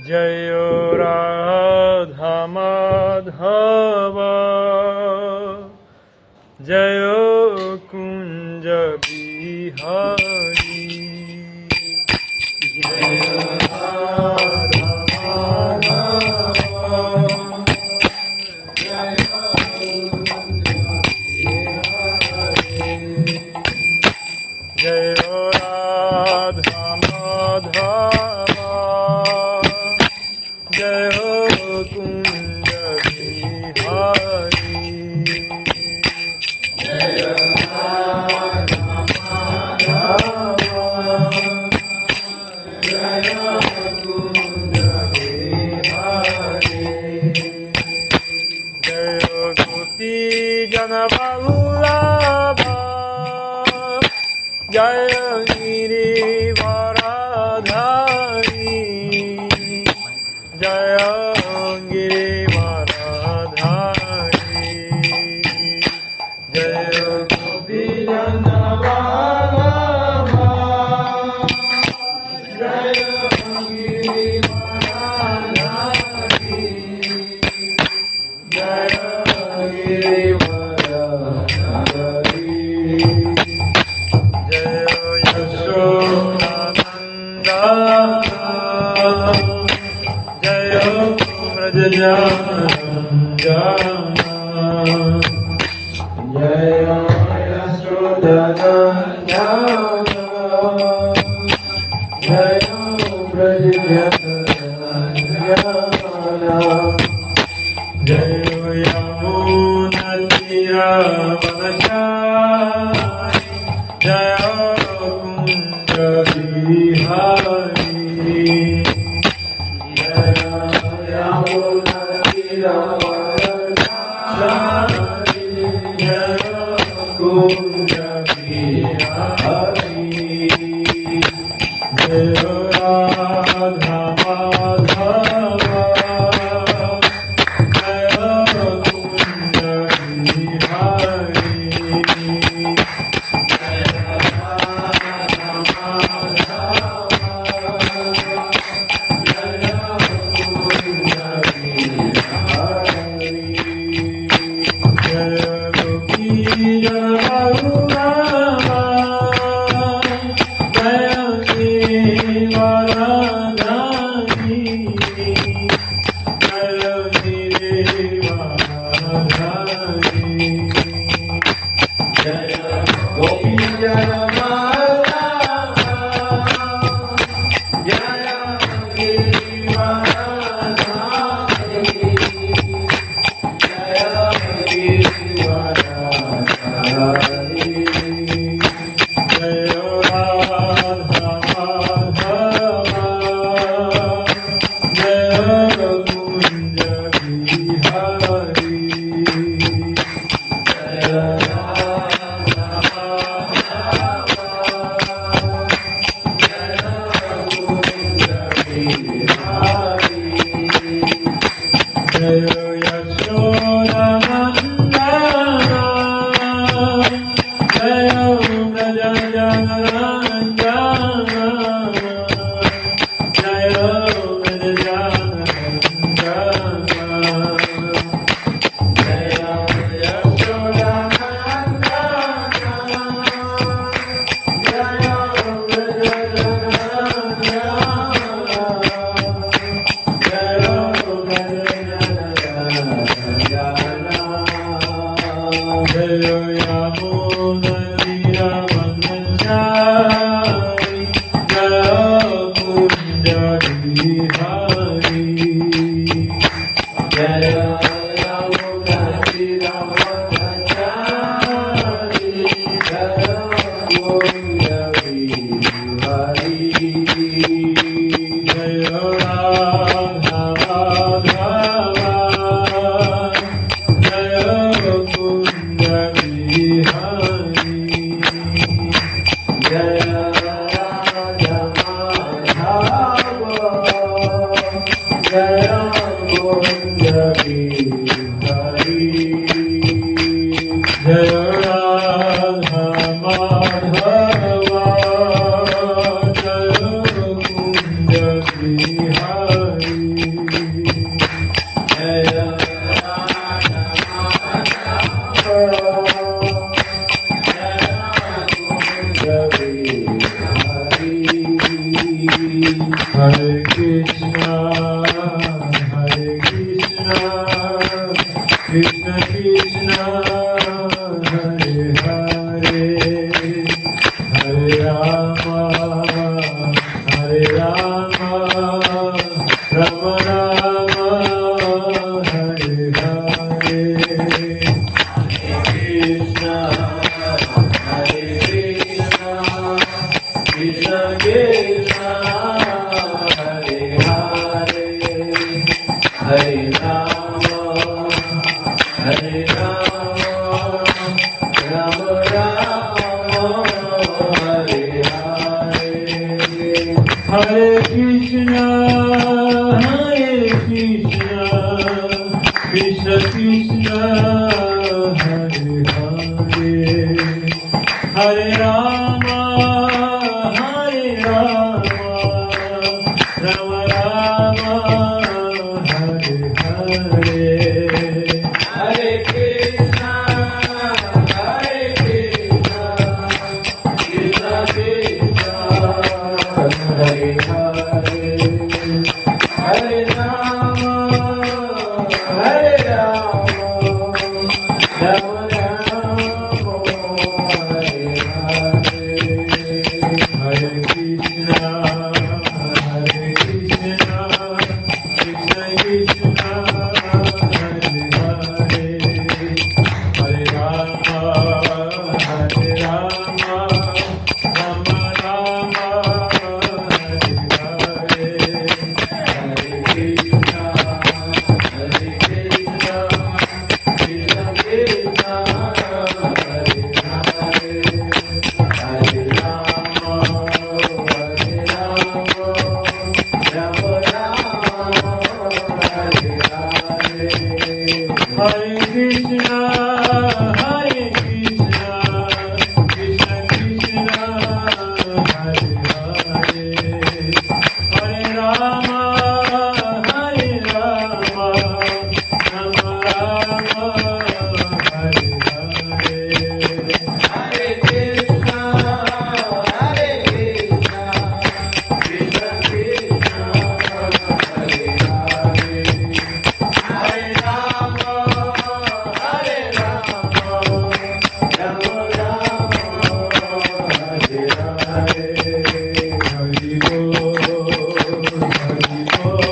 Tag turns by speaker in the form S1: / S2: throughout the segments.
S1: जय राधा माधव जय कुंज बिहारी जय राधा माधव जय कुंज बिहारी जय राधा माधव जय कुंज बिहारी जय राधा माधव जय कुंज बिहारी जय गोपी जन वल्लभ जय गिरिवरधारी जय गिरिवरधारी जय गोपी जन वल्लभ जय गिरिवरधारी जय गिरिवरधारी जय यशोदानंदन जय व्रजजानन जय यशोदानंदन जय व्रजजानन जय यमुनातीरवनचारि जय कुंज बिहारी जय यमुनातीरवनचारि जय कुंज बिहारी जय राधा माधव जय कुंज बिहारी जय राधा माधव जय कुंज बिहारी जय गोपी जन वल्लभ जय गिरिवरधारी जय गिरिवरधारी जय गोपी जन वल्लभ जय गिरिवरधारी जय गिरिवरधारी जय राधा माधव जय कुंज बिहारी जय राधा माधव जय कुंज बिहारी जय यशोदानंदन जय व्रजजानन जय व्रजजानन जय यशोदानंदन जय व्रजजानन जय जय यमुनातीरवनचारि जय कुंज बिहारी जय यमुनातीरवनचारि जय कुंज बिहारी जय राधा माधव जय कुंज बिहारी जय राधा माधव जय कुंज बिहारी जय राधा माधव जय कुंज Bihari Hare Rama, Hare Rama, Rama Rama, Hare Hare, Hare Krishna, Hare Krishna, Krishna Krishna, Hare Hare, Hare Rama, Hare Rama, Rama Rama, Hare Hare, Hare Krishna, Hare Krishna, Krishna Krishna, Hare Hare, Hare Rama, Hare Rama, Rama Rama, Hare Hare, Hare Krishna, Hare Krishna, Krishna Krishna, Hare Hare, Hare Rama, Hare Rama, Rama Rama, Hare Hare, Hare Krishna, Hare Krishna, Krishna Krishna, Hare Hare, Hare Rama, Hare Rama, Rama Rama, Hare Hare, Hare Krishna, Hare Krishna, Krishna Krishna, Hare Hare, Hare Rama, Hare Rama, Rama Rama, Hare Hare, Hare Krishna, Hare Krishna, Krishna Krishna, Hare Hare, Hare Rama, Hare Rama, Rama Rama, Hare Hare, Hari Bol, Hari Bol,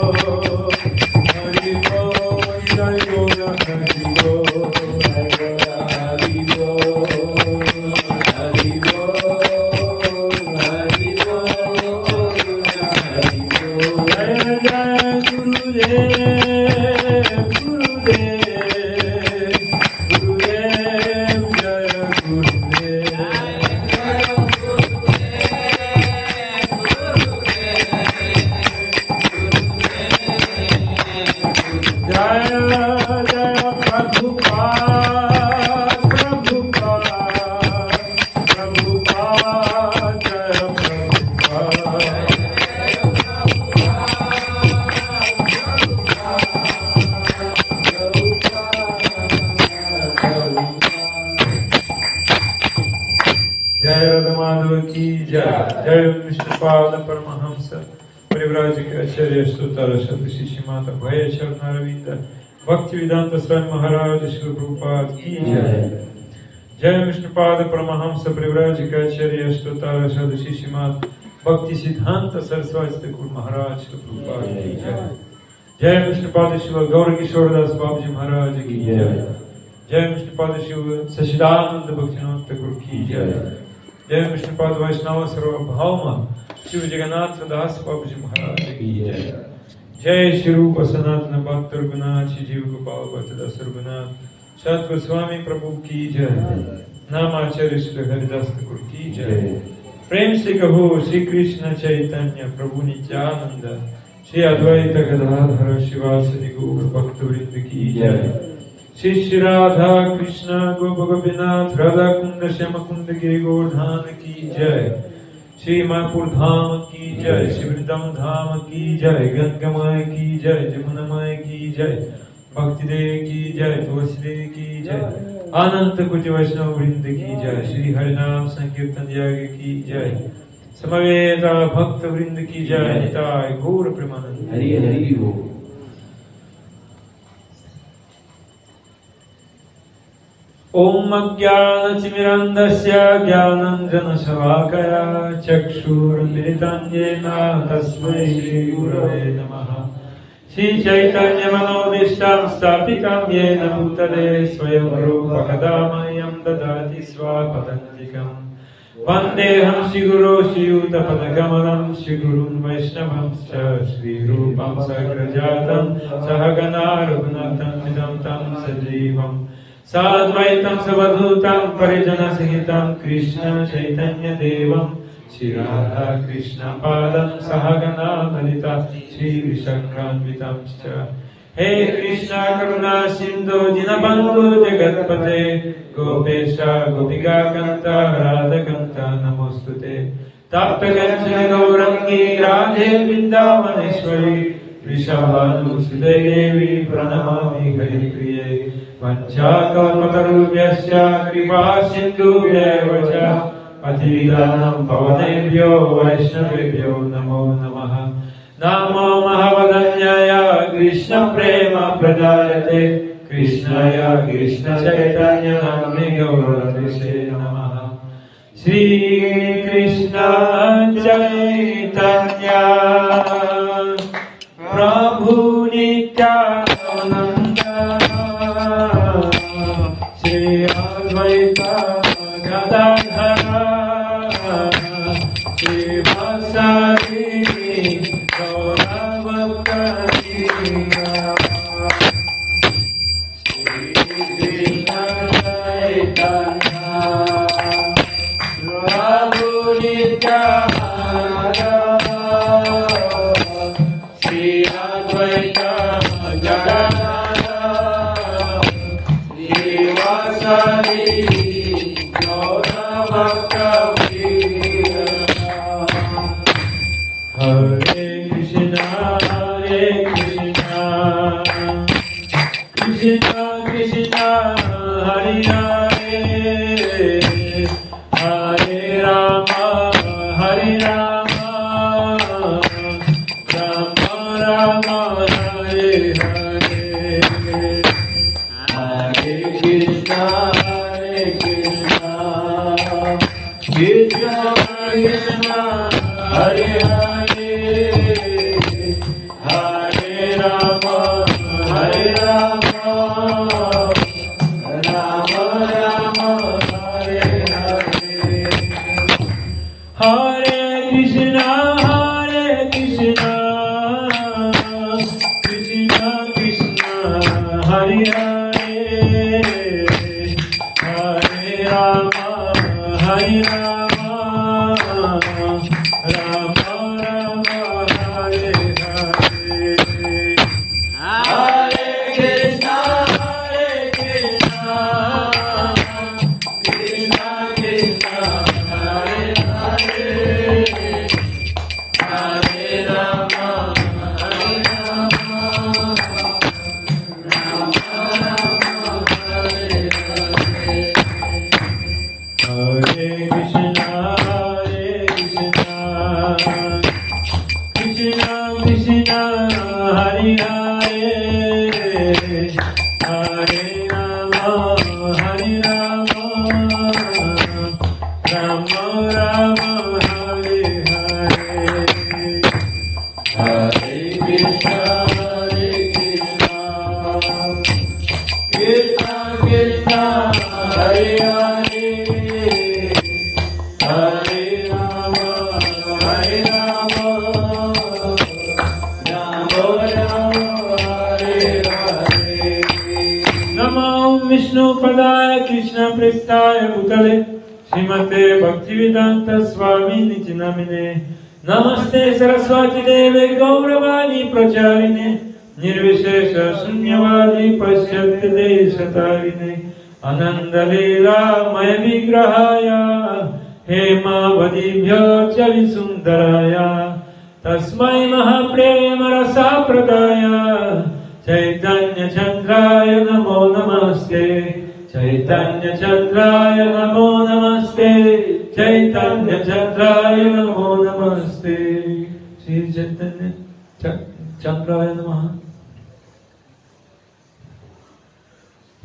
S1: Hari Bol, Jai Gora Hari Bol, Hari Bol, Hari Bol, Hari Bol, Hari Bol, Jai Jai Gurudev, Gurudev, Gurudev, Jai Gurudev. Jaya Jaya Prabhupada, Prabhupada, Prabhupada, Jaya Prabhupada. जय राधा माधव की जय, जय विष्णुपाद परमहंस परिव्राजक आचार्य स्तोत्र शब्द शिष्य माता भय चरणारविंद भक्ति वेदांत स्वामी महाराज श्री प्रभुपाद की जय, जय विष्णुपाद परमहंस परिव्राजक आचार्य स्तोत्र शब्द शिष्य माता भक्ति सिद्धांत सरस्वती ठाकुर महाराज श्री प्रभुपाद की जय, जय विष्णुपाद शिव गौर किशोर दास बाबू जी महाराज की जय, जय विष्णुपाद शिव सचिदानंद भक्तिनाथ ठाकुर की जय, जय विष्णुपाद वैष्णव सर्वभौम शिव जगन्नाथ दास बाबू जी महाराज की जय, जय श्री रूप सनातन भक्त रघुनाथ श्री जीव गोपाल भक्त दास रघुनाथ सत गोस्वामी प्रभु की जय, नामाचार्य श्री हरिदास ठाकुर की जय, प्रेम से कहो श्री कृष्ण चैतन्य प्रभु नित्यानंद श्री अद्वैत गदाधर शिवासदि गौर भक्त वृंद की जय, श्री श्री राधा कृष्ण गोप गोपीनाथ राधा कुंड श्याम कुंड गिरि गोवर्धन की जय, श्री मायापुर धाम की जय, श्री वृंदावन धाम की जय, गंगा माय की जय, जमुना माय की जय, भक्ति देव की जय, तुलसी देव की जय, अनंत कोटि वैष्णव वृंद की जय, श्री हरिनाम संकीर्तन यज्ञ की जय, समवेत भक्त वृंद की जय, निताय गौर प्रेमानंद हरि हरि बोल। ओम अज्ञानतिमिरन्धस्य ज्ञानाञ्जनशलाकया चक्षुरुन्मिलितं येन तस्मै श्रीगुरवे नमः। श्रीचैतन्यमनोभीष्टं स्थापितं येन भूतले स्वयं रूपकदा मह्यं ददाति स्वापदन्तिकम्। Vandeham Shri Guru Shri Uttapadagamam Shri Gurun Vaishnavamscha Shri Rupam Sagrajatam Sahagana Raghunatam Vidam Tam Sajivam Sadvaitam Savadhutam Parijana Sahitam Krishna Chaitanya Devam Shri Radha Krishna Padam Sahagana Lalita Shri Vishakranvitamscha He Krishna Karuna Sindhu Dinabandhu Jagatpate Gopesha Gopika Kanta Radha Kanta Namostute Tapta Ganchana Gaurangi Radhe Vrindavaneshwari Vrishabhanu Sudevi Pranamami Hari Priye Vanchakalpatarubhyasya Kripa Sindhu Vyavacha Patidanam Pavanebhyo Vaishnavebhyo Namo Namaha Namo Mahavadanyaya Krishna Prema Pradayate Krishnaya Krishna Chaitanya Namni Gauravise Namaha Shri Krishna Chaitanya Prabhu Nityananda Shri Advaita Gadadhara Shri Vasari
S2: Namaste Saraswati Deve Gauravani Pracharine Nirvishesha Sunyavadi Pasyatya Deshatarine Ananda Leela Maya Vigrahaya Hema Vadibhya Chavisundaraya Tasmai Mahaprema Rasa Pradaya Chaitanya Chandraya Namo Namaste Chaitanya Chandraya Namo Namaste Chaitanya Chandraya Namo Namaste Shri Chaitanya Chandraya Namaha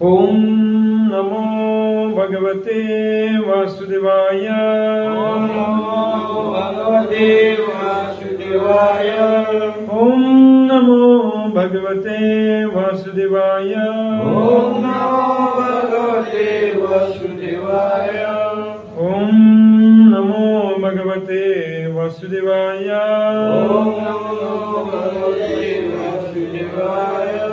S2: Om Namo Bhagavate Vasudevaya
S3: Om Namo Bhagavate Vasudevaya
S2: Om Namo Bhagavate Vasudevaya
S3: Om Namo Bhagavate Vasudevaya
S2: Om Bhagavate Vasudevaya.
S3: Om Namo Bhagavate Vasudevaya.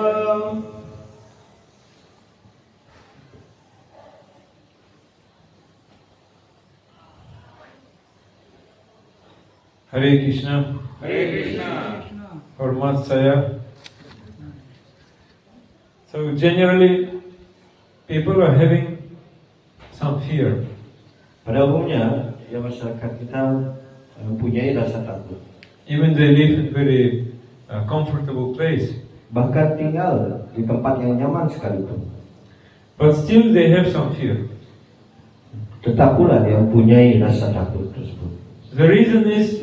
S1: Hare Krishna.
S3: Hare Krishna.
S1: Hormat saya. So generally, people are having some fear.
S4: Pada umumnya, ya masyarakat kita mempunyai rasa takut.
S1: Even they live in very comfortable place,
S4: Bahkan tinggal di tempat yang nyaman sekalipun.
S1: but still they have some fear.
S4: Tetap pula dia mempunyai rasa takut tersebut.
S1: The reason is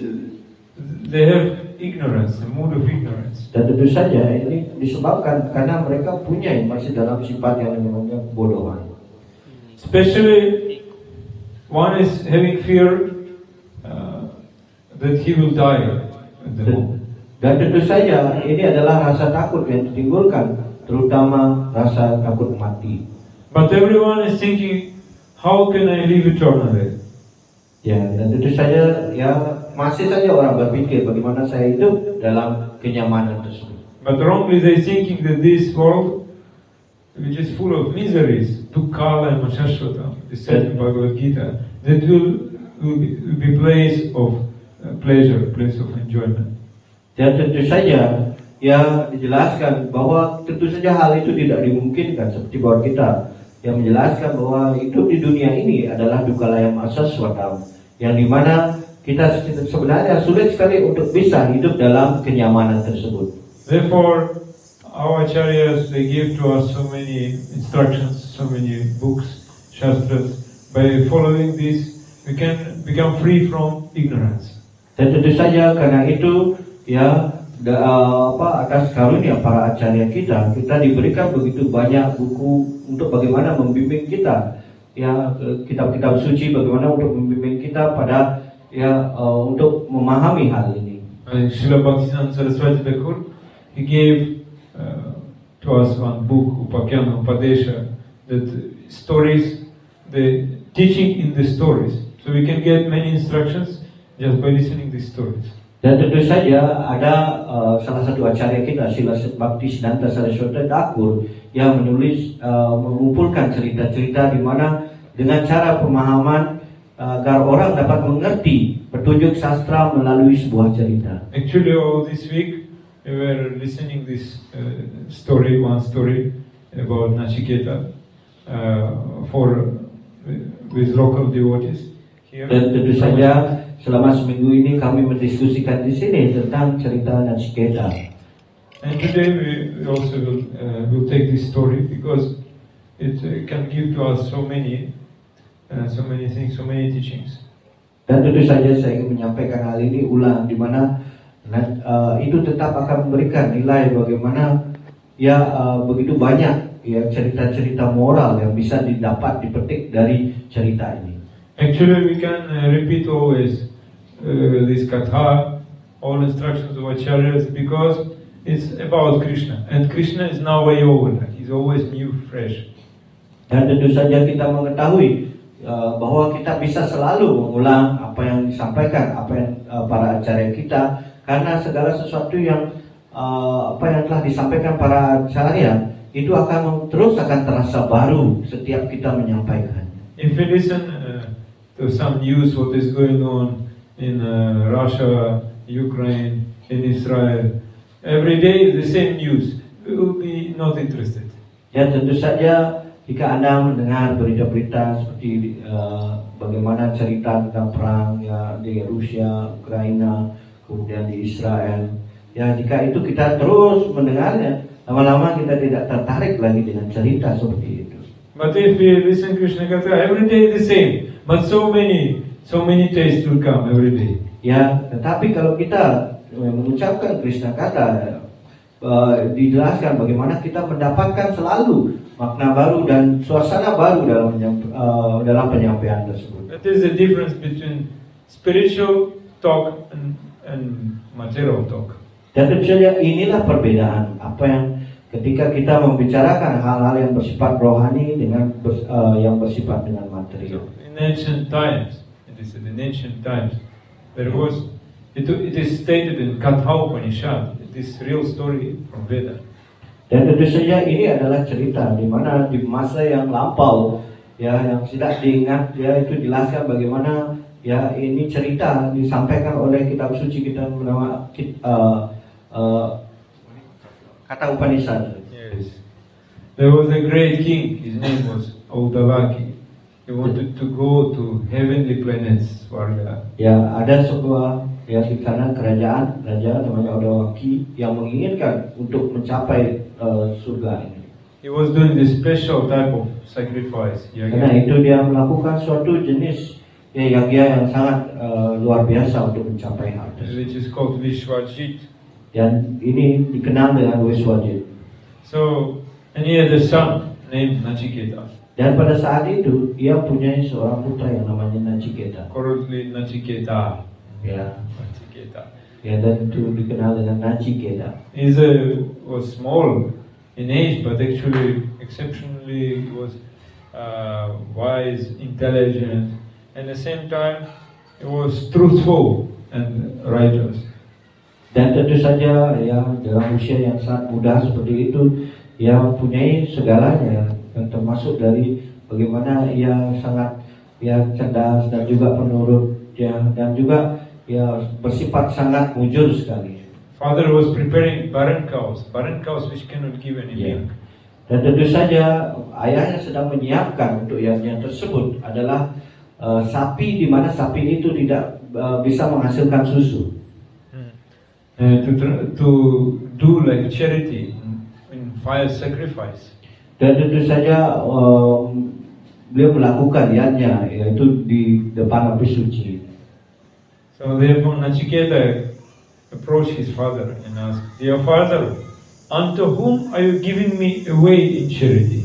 S1: they have ignorance, a mood of ignorance.
S4: Dan tentu saja ini disebabkan karena mereka masih dalam sifat yang namanya kebodohan.
S1: Especially, one is having fear that he will die at the moment.
S4: Dan tentu saja ini adalah rasa takut yang ditimbulkan, terutama rasa takut mati.
S1: But everyone is thinking, how can I live eternally?
S4: Ya, dan tentu saja masih saja orang berpikir bagaimana saya hidup dalam kenyamanan tersebut.
S1: But wrongly they thinking that this world, which is full of miseries, dukkha and shashvata, is said in Bhagavad Gita, that will be place of pleasure, place of enjoyment.
S4: Dan tentu saja dijelaskan bahwa tentu saja hal itu tidak dimungkinkan, seperti bahwa kita yang menjelaskan bahwa hidup di dunia ini adalah dukkhalayam asaswata, yang dimana kita sebenarnya sulit sekali untuk bisa hidup dalam kenyamanan tersebut.
S1: Therefore, our acharyas, they give to us so many instructions, so many books, shastras. By following this, we can become free from ignorance.
S4: Dan tentu saja karena itu atas karunia para acarya kita diberikan begitu banyak buku untuk bagaimana membimbing kita, kitab-kitab suci bagaimana untuk membimbing kita pada untuk memahami hal ini.
S1: Srila Bhaktivedanta Saraswati Thakur, he gave to us one book, Upakyana Upadesha, that stories, the teaching in the stories. So we can get many instructions just by listening these stories.
S4: Dan tentu saja ada salah satu acarya kita, Srila Bhaktisiddhanta Saraswati Thakur, yang menulis mengumpulkan cerita-cerita di mana dengan cara pemahaman agar orang dapat mengerti petunjuk sastra melalui sebuah cerita.
S1: Actually, all this week we were listening this one story about Nachiketa with local devotees here.
S4: Dan tentu saja selama seminggu ini kami mendiskusikan di sini tentang cerita Nachiketa.
S1: And today we also will take this story because it can give to us so many things, so many teachings.
S4: Dan tentu saja saya ingin menyampaikan hal ini ulang, di mana itu tetap akan memberikan nilai bagaimana begitu banyak cerita-cerita moral yang bisa dipetik dari cerita ini.
S1: Actually, we can repeat always this katha, all instructions of acharyas, because it's about Krishna, and Krishna is now way over. He's always new, fresh.
S4: Dan tentu saja kita mengetahui bahwa kita bisa selalu mengulang apa yang disampaikan, apa yang para acarya kita, karena segala sesuatu yang telah disampaikan para acarya itu terus akan terasa baru setiap kita menyampaikan.
S1: If we listen to some news, what is going on in Russia, Ukraine, in Israel, every day the same news, we will be not interested.
S4: Ya, tentu saja jika Anda mendengar berita-berita seperti bagaimana cerita tentang perang di Rusia, Ukraina, kemudian di Israel, jika itu kita terus mendengarnya, lama-lama kita tidak tertarik lagi dengan cerita seperti itu.
S1: But if we listen Krishna Katha, every day the same, but so many tastes will come every day.
S4: Ya, tetapi kalau kita mengucapkan Krishna Katha, dijelaskan bagaimana kita mendapatkan selalu makna baru dan suasana baru dalam penyampaian tersebut.
S1: That is the difference between spiritual talk and material talk.
S4: Dan tentu saja inilah perbedaan apa yang ketika kita membicarakan hal-hal yang bersifat rohani dengan yang bersifat dengan material.
S1: In ancient times, it is in ancient times, it is stated in Katha Upanishad. It is real story from Veda.
S4: Dan tentu saja ini adalah cerita di mana di masa yang lampau ya yang tidak diingat ya itu dijelaskan bagaimana ya ini cerita disampaikan oleh kitab suci kita bernama Katha Upanishad.
S1: Yes. There was a great king, his name was Audavaki. He wanted to go to heavenly planets, Swarga.
S4: Ya, ada sebuah ya di kanan kerajaan raja namanya Audavaki yang menginginkan untuk mencapai surga ini.
S1: He was doing this special type of sacrifice.
S4: Karena itu dia melakukan suatu jenis ya yagya yang sangat luar biasa untuk mencapai hal tersebut.
S1: Which is called Vishwajit.
S4: Dan ini dikenal dengan Vishwajit.
S1: So, and he had a son named Nachiketa.
S4: Dan pada saat itu ia punya seorang putra yang namanya Nachiketa.
S1: Currently Nachiketa.
S4: Ya,
S1: Nachiketa.
S4: ya dan itu dikenal dengan Nachiketa.
S1: He was small in age, but actually exceptionally he was wise, intelligent, and at the same time he was truthful and righteous.
S4: Dan tentu saja ya dalam usia yang sangat muda seperti itu ia mempunyai segalanya yang termasuk dari bagaimana ia sangat ya cerdas dan juga penurut ya dan juga ya bersifat sangat mujur sekali.
S1: Father was preparing barren cows which cannot give any milk.
S4: Dan tentu saja ayahnya sedang menyiapkan untuk yang tersebut adalah sapi di mana sapi itu tidak bisa menghasilkan susu.
S1: To do like charity in fire sacrifice.
S4: Dan tentu saja beliau melakukan yaitu yaitu di depan api suci.
S1: So therefore Nachiketa approached his father and asked, "Dear father, unto whom are you giving me away in charity?"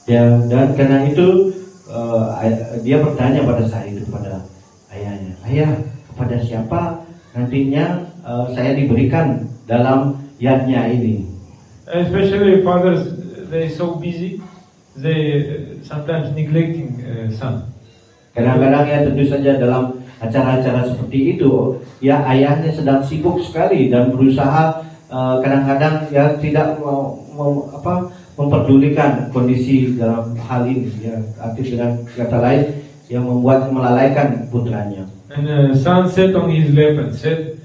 S4: Ya, dan karena itu dia bertanya pada saat itu pada ayahnya, "Ayah, kepada siapa nantinya saya diberikan dalam yadnya ini?"
S1: Especially fathers, they so busy, they sometimes neglecting son.
S4: Kadang-kadang ya tentu saja dalam acara-acara seperti itu, ya ayahnya sedang sibuk sekali dan berusaha kadang-kadang ya tidak memperdulikan kondisi dalam hal ini. Ya, arti dengan kata lain yang membuat melalaikan putranya.
S1: And son sat on his lap and said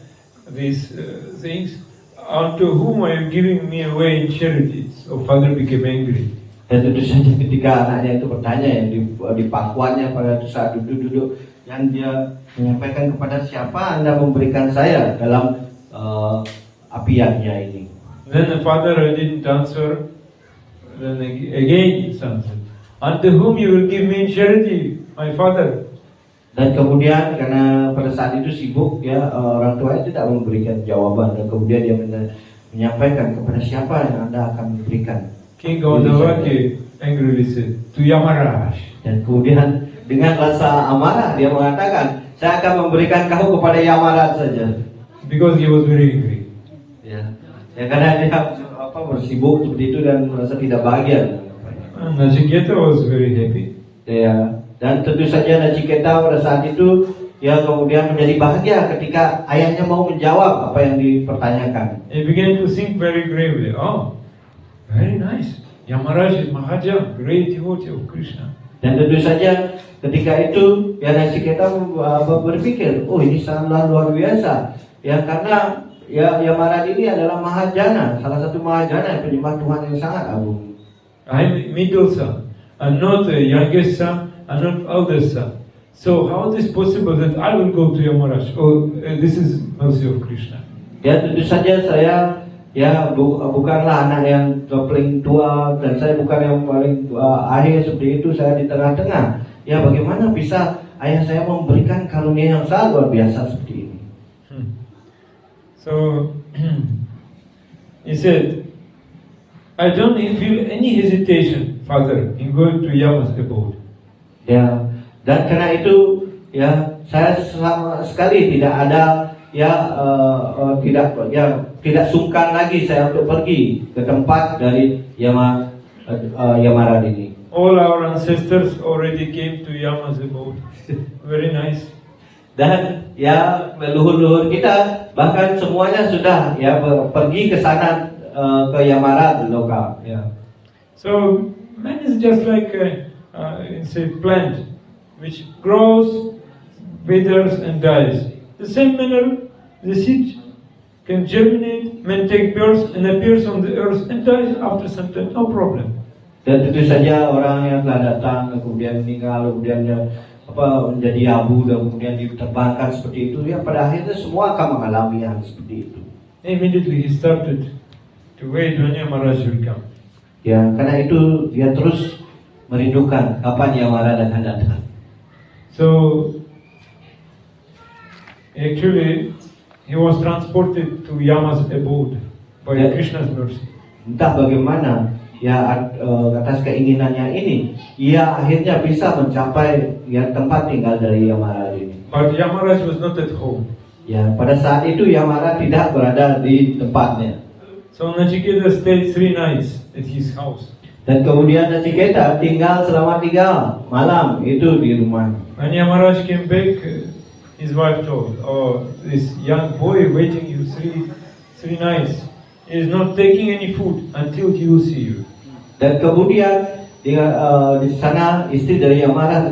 S1: these things, "Unto whom are you giving me away in charity?" So father became angry.
S4: Dan tentu saja ketika anaknya itu bertanya yang di pangkuannya pada saat duduk-duduk yang dia menyampaikan kepada siapa Anda memberikan saya dalam apiannya ini.
S1: Then the father didn't answer. Then again son said, "Unto whom you will give me in charity, my father?"
S4: Dan kemudian karena pada saat itu sibuk ya orang tuanya tidak memberikan jawaban dan kemudian dia menyampaikan kepada siapa yang Anda akan memberikan.
S1: King Audavaki angrily said, "To Yamaraj."
S4: Dan kemudian dengan rasa amarah dia mengatakan, "Saya akan memberikan kamu kepada Yamaraj saja."
S1: Because he was very angry.
S4: Ya karena dia bersibuk seperti itu dan merasa tidak bahagia.
S1: And Nachiketa was very happy.
S4: Ya, dan tentu saja Nachiketa pada saat itu ya kemudian menjadi bahagia ketika ayahnya mau menjawab apa yang dipertanyakan.
S1: He began to think very gravely. Oh, very nice. Yamaraj is Mahajan, great devotee of Krishna.
S4: Dan tentu saja ketika itu ya Nachiketa berpikir, oh ini sangatlah luar biasa. Ya karena ya Yamaraj ini adalah Mahajana, salah satu Mahajana penyembah Tuhan yang sangat agung.
S1: I'm middle son, I'm not the youngest son, I'm not eldest son. So how is it possible that I will go to Yamaraj? Oh, this is mercy of Krishna.
S4: Ya tentu saja saya ya bukanlah anak yang paling tua dan saya bukan yang paling akhir seperti itu, saya di tengah-tengah. Ya bagaimana bisa ayah saya memberikan karunia yang sangat luar biasa seperti ini?
S1: So he said, "I don't feel any hesitation, father, in going to Yama's abode."
S4: Ya, dan karena itu ya saya sama sekali tidak ada tidak sungkan lagi saya untuk pergi ke tempat dari Yamaraj ini.
S1: All our ancestors already came to Yama's abode. Very nice.
S4: Dan ya leluhur-leluhur kita bahkan semuanya sudah ya pergi ke sana ke Yamara Loka. Ya.
S1: So man is just like it's a plant which grows, withers and dies. The same manner, the seed can germinate, man take birth and appears on the earth and dies after some time, no problem.
S4: Dan tentu saja orang yang telah datang kemudian meninggal kemudian menjadi abu dan kemudian diterbangkan seperti itu, ya pada akhirnya semua akan mengalami hal seperti itu.
S1: Immediately he started to wait when Yamaraj will come.
S4: Ya, karena itu dia terus merindukan kapan Yamara akan datang.
S1: So actually he was transported to Yama's abode by
S4: Yeah.
S1: Krishna's mercy.
S4: Entah bagaimana ya atas keinginannya ini, ia akhirnya bisa mencapai ya tempat tinggal dari Yamara ini.
S1: But Yamaraj was not at home.
S4: Ya, pada saat itu Yamara tidak berada di tempatnya.
S1: So Nachiketa stayed 3 nights at his house.
S4: Dan kemudian Nachiketa tinggal selama 3 malam itu di rumah.
S1: When Yamaraj came back, his wife told, "Oh, this young boy waiting you three nights. He is not taking any food until he will see you."
S4: Dan kemudian di sana istri dari Yamara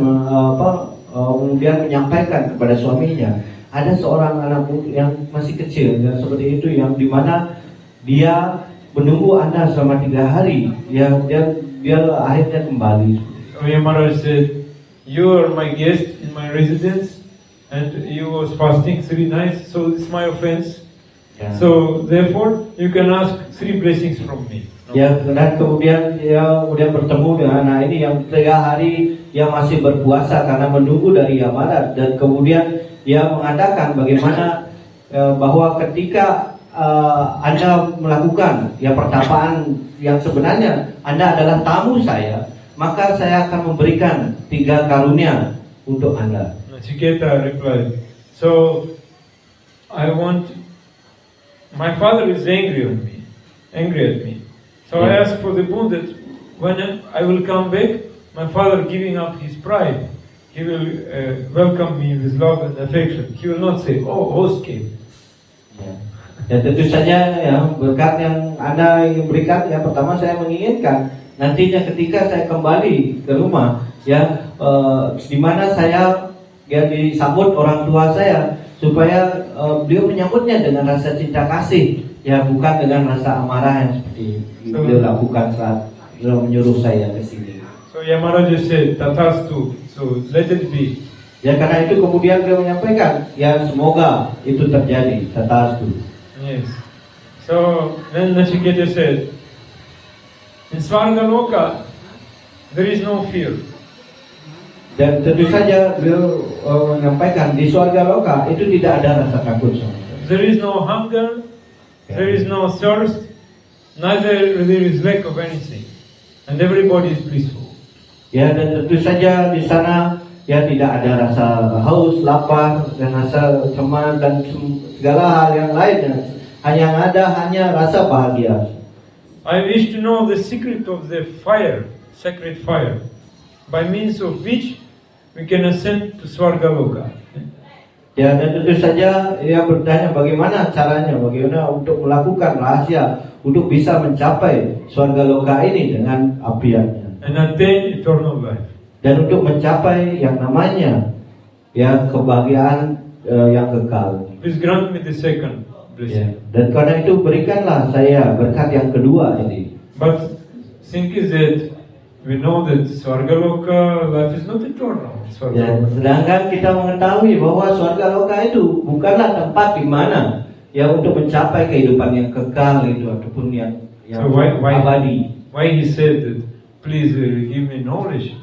S4: kemudian menyampaikan kepada suaminya, ada seorang anak yang masih kecil ya, seperti itu yang dimana dia menunggu Anda selama 3 hari. Ya, dia akhirnya kembali.
S1: So Yamaraj said, "You are my guest in my residence, and you was fasting 3 nights, so it's my offense.
S4: Ya.
S1: So therefore, you can ask 3 blessings from me." No?
S4: Ya, dan kemudian dia bertemu dengan anak ini yang 3 hari dia masih berpuasa karena menunggu dari Yamara, dan kemudian dia mengatakan bagaimana bahwa ketika Anda melakukan ya pertapaan yang sebenarnya Anda adalah tamu saya, maka saya akan memberikan 3 karunia untuk Anda.
S1: Nachiketa replied, "So I want. My father is angry at me. So I ask for the boon that when I will come back, my father giving up his pride, he will welcome me with love and affection. He will not say, 'Oh, host came.'"
S4: Ya. Dan tentu saja ya berkat yang Anda ingin berikan, ya pertama saya menginginkan nantinya ketika saya kembali ke rumah ya di mana saya ya disambut orang tua saya, supaya beliau menyambutnya dengan rasa cinta kasih ya, bukan dengan rasa amarah yang seperti beliau lakukan saat beliau menyuruh saya ke sini.
S1: So Yamaraja said, "Tathastu." So let it be.
S4: Ya, karena itu kemudian beliau menyampaikan ya semoga itu terjadi, tatastu.
S1: Yes. So then Nachiketa said, "In Svargaloka there is no fear.
S4: Dan tentu saja beliau menyampaikan di surga loka itu tidak ada rasa takut sama sekali.
S1: There is no hunger, there is no thirst, neither there is lack of anything, and everybody is blissful."
S4: Ya, dan tentu saja di sana ya tidak ada rasa haus, lapar, dan rasa cemas dan segala hal yang lainnya. Hanya rasa bahagia.
S1: I wish to know the secret of the fire, sacred fire, by means of which we can ascend to Svargaloka.
S4: Ya, dan tentu saja ia bertanya bagaimana caranya, bagaimana untuk melakukan rahasia untuk bisa mencapai surga loka ini dengan apiannya,
S1: And attain eternal life.
S4: dan untuk mencapai yang namanya ya kebahagiaan yang kekal.
S1: Please grant me the second
S4: Ya,
S1: blessing.
S4: dan karena itu berikanlah saya berkat yang kedua ini.
S1: But thing is that we know that Svargaloka life is not eternal.
S4: Ya,
S1: Svargaloka.
S4: sedangkan kita mengetahui bahwa surga loka itu bukanlah tempat di mana ya untuk mencapai kehidupan yang kekal itu ataupun yang
S1: So why
S4: abadi.
S1: he said that? Please give me knowledge.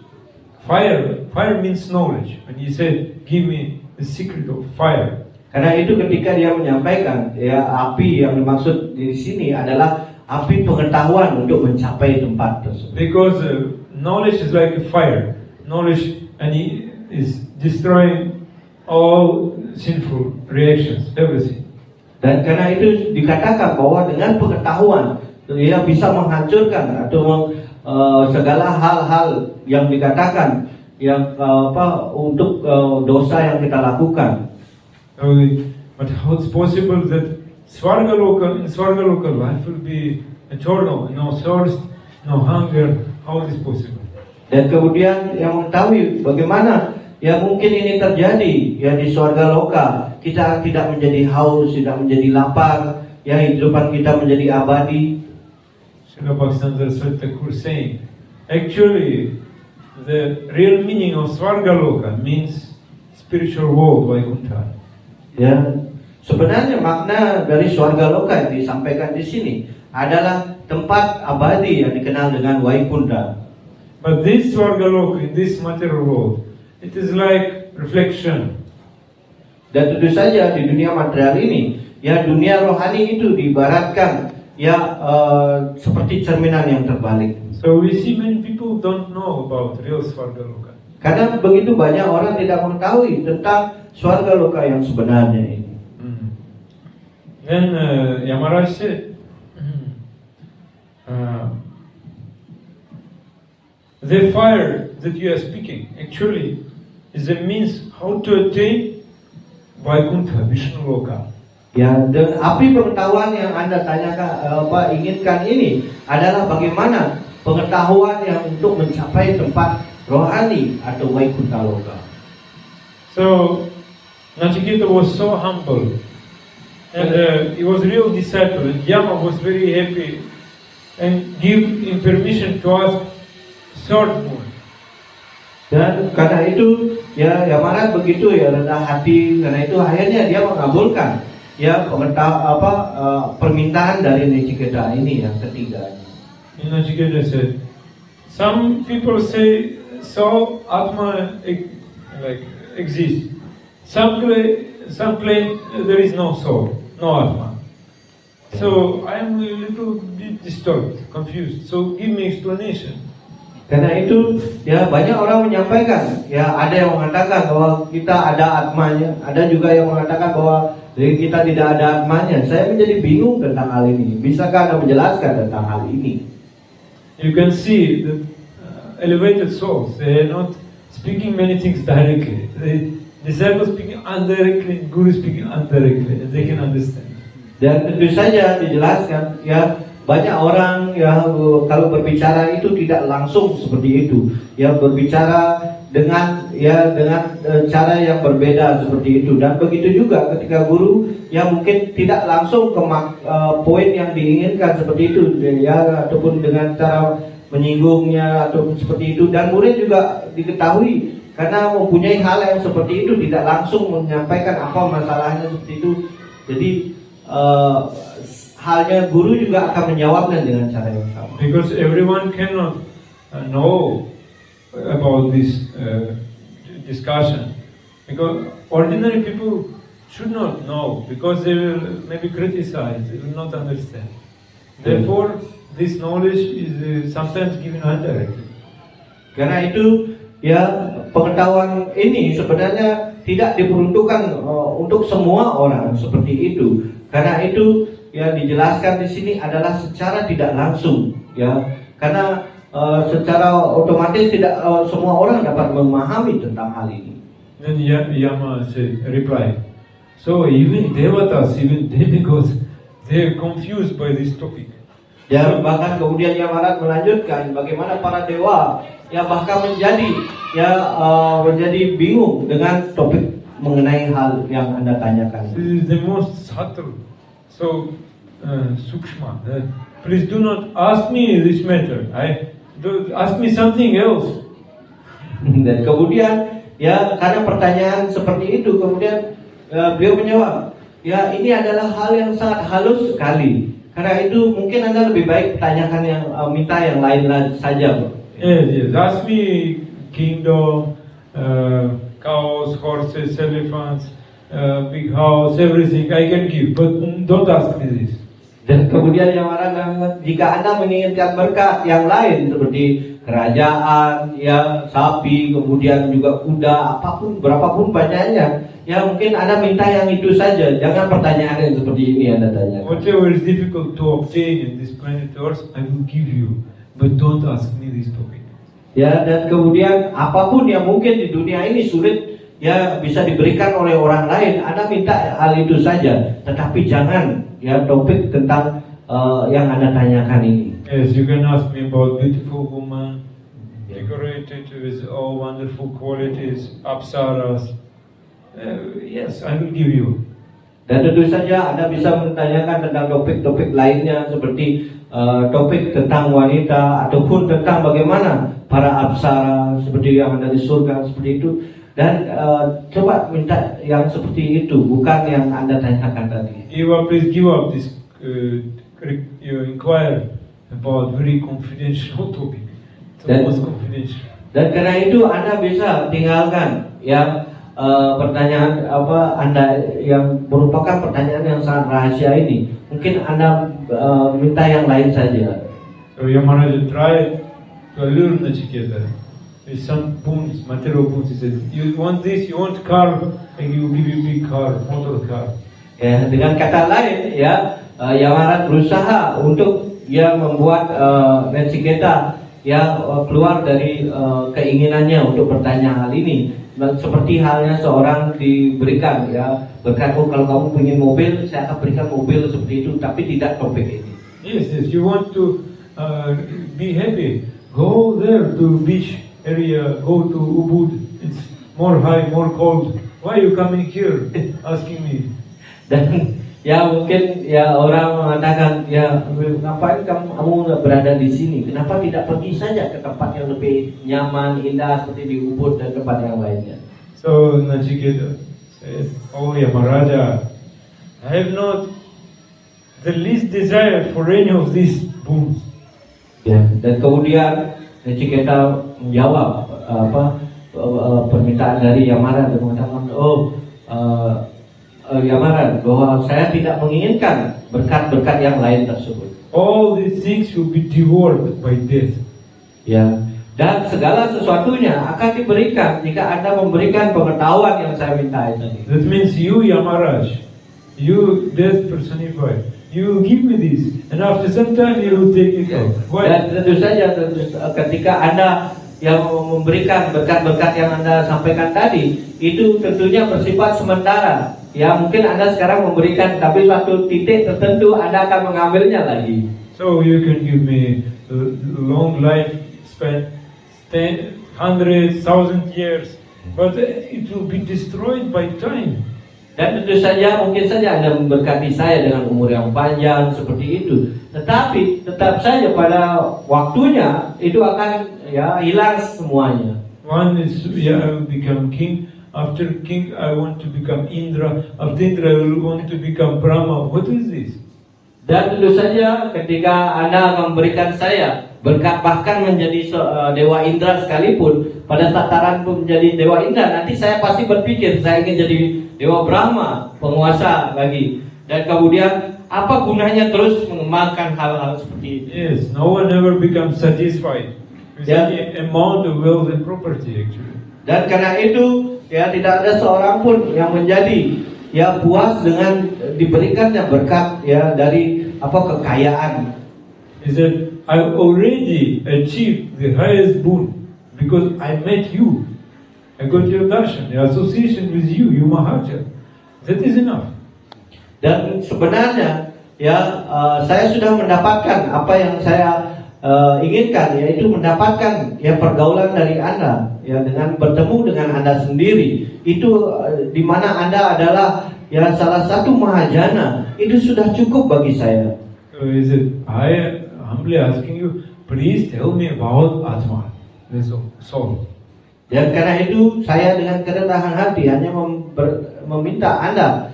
S1: Fire means knowledge. When he said, "Give me the secret of fire,"
S4: Karena itu ketika dia menyampaikan ya api yang dimaksud di sini adalah api pengetahuan untuk mencapai tempat tersebut.
S1: because knowledge is like a fire. Knowledge and he is destroying all sinful reactions, everything.
S4: Dan karena itu dikatakan bahwa dengan pengetahuan dia bisa menghancurkan atau segala hal-hal yang dikatakan untuk dosa yang kita lakukan.
S1: But how it's possible that in Swargaloka life will be eternal, no thirst, no hunger? How is possible?
S4: Dan kemudian yang mengetahui bagaimana ya mungkin ini terjadi ya di surga loka, kita tidak menjadi haus, tidak menjadi lapar, ya kehidupan kita menjadi abadi.
S1: Srila Bhaktivinoda Saraswati Thakur saying, actually, the real meaning of Swargaloka means spiritual world, Vaikuntha.
S4: Ya, sebenarnya makna dari surga loka yang disampaikan di sini adalah tempat abadi yang dikenal dengan Vaikuntha.
S1: But this Swargaloka, in this material world, it is like reflection.
S4: Dan tentu saja di dunia material ini, ya dunia rohani itu diibaratkan ya seperti cerminan yang terbalik.
S1: So we see many people don't know about real Swargaloka.
S4: Karena begitu banyak orang tidak mengetahui tentang surga loka yang sebenarnya ini.
S1: Then Yamaraj said, the fire that you are speaking actually is a means how to attain Vaikuntha, Vishnu Loka.
S4: Ya, dan api pengetahuan yang Anda tanyakan, inginkan ini adalah bagaimana pengetahuan yang untuk mencapai tempat rohani atau Vaikuntha Loka.
S1: So Nachiketa was so humble, and he was a real disciple. And Yama was very happy and give him permission to ask third moon.
S4: Dan karena itu ya Yamarat begitu ya rendah hati, karena itu akhirnya dia mengabulkan ya permintaan dari Nachiketa ini yang ketiga.
S1: And Nachiketa said, some people say so Atma exists. Some claim there is no soul, no Atma. So I am a little bit disturbed, confused. So give me explanation.
S4: Karena itu ya banyak orang menyampaikan ya ada yang mengatakan bahwa kita ada atmanya, ada juga yang mengatakan bahwa kita tidak ada atmanya. Saya menjadi bingung tentang hal ini. Bisakah Anda menjelaskan tentang hal ini?
S1: You can see that elevated souls, they are not speaking many things directly. The disciples speaking indirectly, Guru speaking indirectly, and they can understand.
S4: Dan tentu saja dijelaskan ya banyak orang ya kalau berbicara itu tidak langsung seperti itu, ya berbicara dengan cara yang berbeda seperti itu. Dan begitu juga ketika guru ya mungkin tidak langsung ke poin yang diinginkan seperti itu ya, ataupun dengan cara menyinggungnya atau seperti itu. Dan murid juga diketahui karena mempunyai hal yang seperti itu tidak langsung menyampaikan apa masalahnya seperti itu. Jadi halnya guru juga akan menjawabnya dengan cara yang sama.
S1: Because everyone cannot know about this discussion. Because ordinary people should not know, because they will maybe criticize, they will not understand. Therefore, this knowledge is sometimes given indirectly.
S4: Karena itu ya pengetahuan ini sebenarnya tidak diperuntukkan untuk semua orang seperti itu. Karena itu ya dijelaskan di sini adalah secara tidak langsung ya, karena secara otomatis tidak semua orang dapat memahami tentang hal ini.
S1: Then Yama replied, so even devatas, even demigods, they are confused by this topic.
S4: Ya bahkan kemudian Yamarat melanjutkan bagaimana para dewa ya bahkan menjadi bingung dengan topik mengenai hal yang Anda tanyakan.
S1: This is the most subtle, so sukshma. Please do not ask me this matter. Ask me something else.
S4: Dan kemudian ya karena pertanyaan seperti itu kemudian beliau menjawab, ya ini adalah hal yang sangat halus sekali. Karena itu mungkin Anda lebih baik tanyakan yang minta yang lain saja.
S1: Yes. Ask me kingdom, cows, horses, elephants, big house, everything I can give, but don't ask me this.
S4: Dan kemudian yang orang jika Anda menginginkan berkat yang lain seperti kerajaan, ya sapi, kemudian juga kuda, apapun, berapapun banyaknya, ya mungkin Anda minta yang itu saja. Jangan pertanyaan yang seperti ini Anda tanya.
S1: Whatever is difficult to obtain in this planet Earth, I will give you, but don't ask me this topic.
S4: Ya, dan kemudian apapun yang mungkin di dunia ini sulit ya bisa diberikan oleh orang lain, Anda minta hal itu saja, tetapi jangan ya topik tentang yang Anda tanyakan ini.
S1: Yes, you can ask me about beautiful woman, decorated with all wonderful qualities, apsaras. Yes, I will give you.
S4: Dan tentu saja Anda bisa menanyakan tentang topik-topik lainnya seperti topik tentang wanita ataupun tentang bagaimana para apsara seperti yang ada di surga seperti itu. Dan coba minta yang seperti itu, bukan yang Anda tanyakan tadi.
S1: Please give up this. You inquire about very confidential topic. The most confidential.
S4: Dan karena itu Anda bisa tinggalkan yang pertanyaan Anda yang merupakan pertanyaan yang sangat rahasia ini. Mungkin Anda minta yang lain saja.
S1: So Yamaraja tried to allure Nachiketa with some boons, material boons. He said, "You want this? You want car? And he will give you big car, motor car."
S4: Ya, dengan kata lain, ya Yamarat berusaha untuk membuat Nachiketa keluar dari keinginannya untuk bertanya hal ini. Seperti halnya seorang diberikan berkat, kalau kamu punya mobil, saya akan berikan mobil seperti itu, tapi tidak topik ini.
S1: Yes, you want to be happy. Go there to beach area. Go to Ubud. It's more high, more cold. Why you coming here asking me?
S4: Dan mungkin orang mengatakan ngapain kamu berada di sini? Kenapa tidak pergi saja ke tempat yang lebih nyaman, indah seperti di Ubud dan tempat yang lainnya?
S1: So Nachiketa says, "Oh Yamaraja, I have not the least desire for any of these boons."
S4: Ya, dan kemudian Nachiketa menjawab permintaan dari Yamara dan mengatakan, Yamara, bahwa saya tidak menginginkan berkat-berkat yang lain tersebut.
S1: All these things will be devoured by death.
S4: Ya, dan segala sesuatunya akan diberikan jika Anda memberikan pengetahuan yang saya minta tadi.
S1: That means you, Yamaraj, you death personified, you give me this, and after some time you will take it out. Why?
S4: Dan tentu saja ketika Anda yang memberikan berkat-berkat yang Anda sampaikan tadi, itu tentunya bersifat sementara. Ya, mungkin Anda sekarang memberikan, tapi suatu titik tertentu Anda akan mengambilnya lagi.
S1: So you can give me a long life span, 100,000 years, but it will be destroyed by time.
S4: Dan tentu saja mungkin saja Anda memberkati saya dengan umur yang panjang seperti itu, tetapi tetap saja pada waktunya itu akan hilang semuanya.
S1: One is I will become king. After king, I want to become Indra. After Indra, I will want to become Brahma. What is this?
S4: Dan tentu saja ketika Anda memberikan saya berkat bahkan menjadi Dewa Indra sekalipun, pada tataran pun menjadi Dewa Indra, nanti saya pasti berpikir saya ingin jadi Dewa Brahma, penguasa lagi. Dan kemudian apa gunanya terus mengembangkan hal-hal seperti itu?
S1: Yes, no one ever becomes satisfied with any amount of wealth and property actually.
S4: Dan karena itu tidak ada seorang pun yang menjadi puas dengan diberikannya berkat dari kekayaan.
S1: He said, I already achieved the highest boon because I met you. I got your darshan, the association with you, you Mahaja. That is enough.
S4: Dan sebenarnya saya sudah mendapatkan apa yang saya inginkan, yaitu mendapatkan pergaulan dari Anda, dengan bertemu dengan Anda sendiri, itu di mana Anda adalah salah satu mahajana, itu sudah cukup bagi saya.
S1: So he said, I humbly asking you, please tell me about Atma, the soul.
S4: Dan karena itu saya dengan kerendahan hati hanya meminta Anda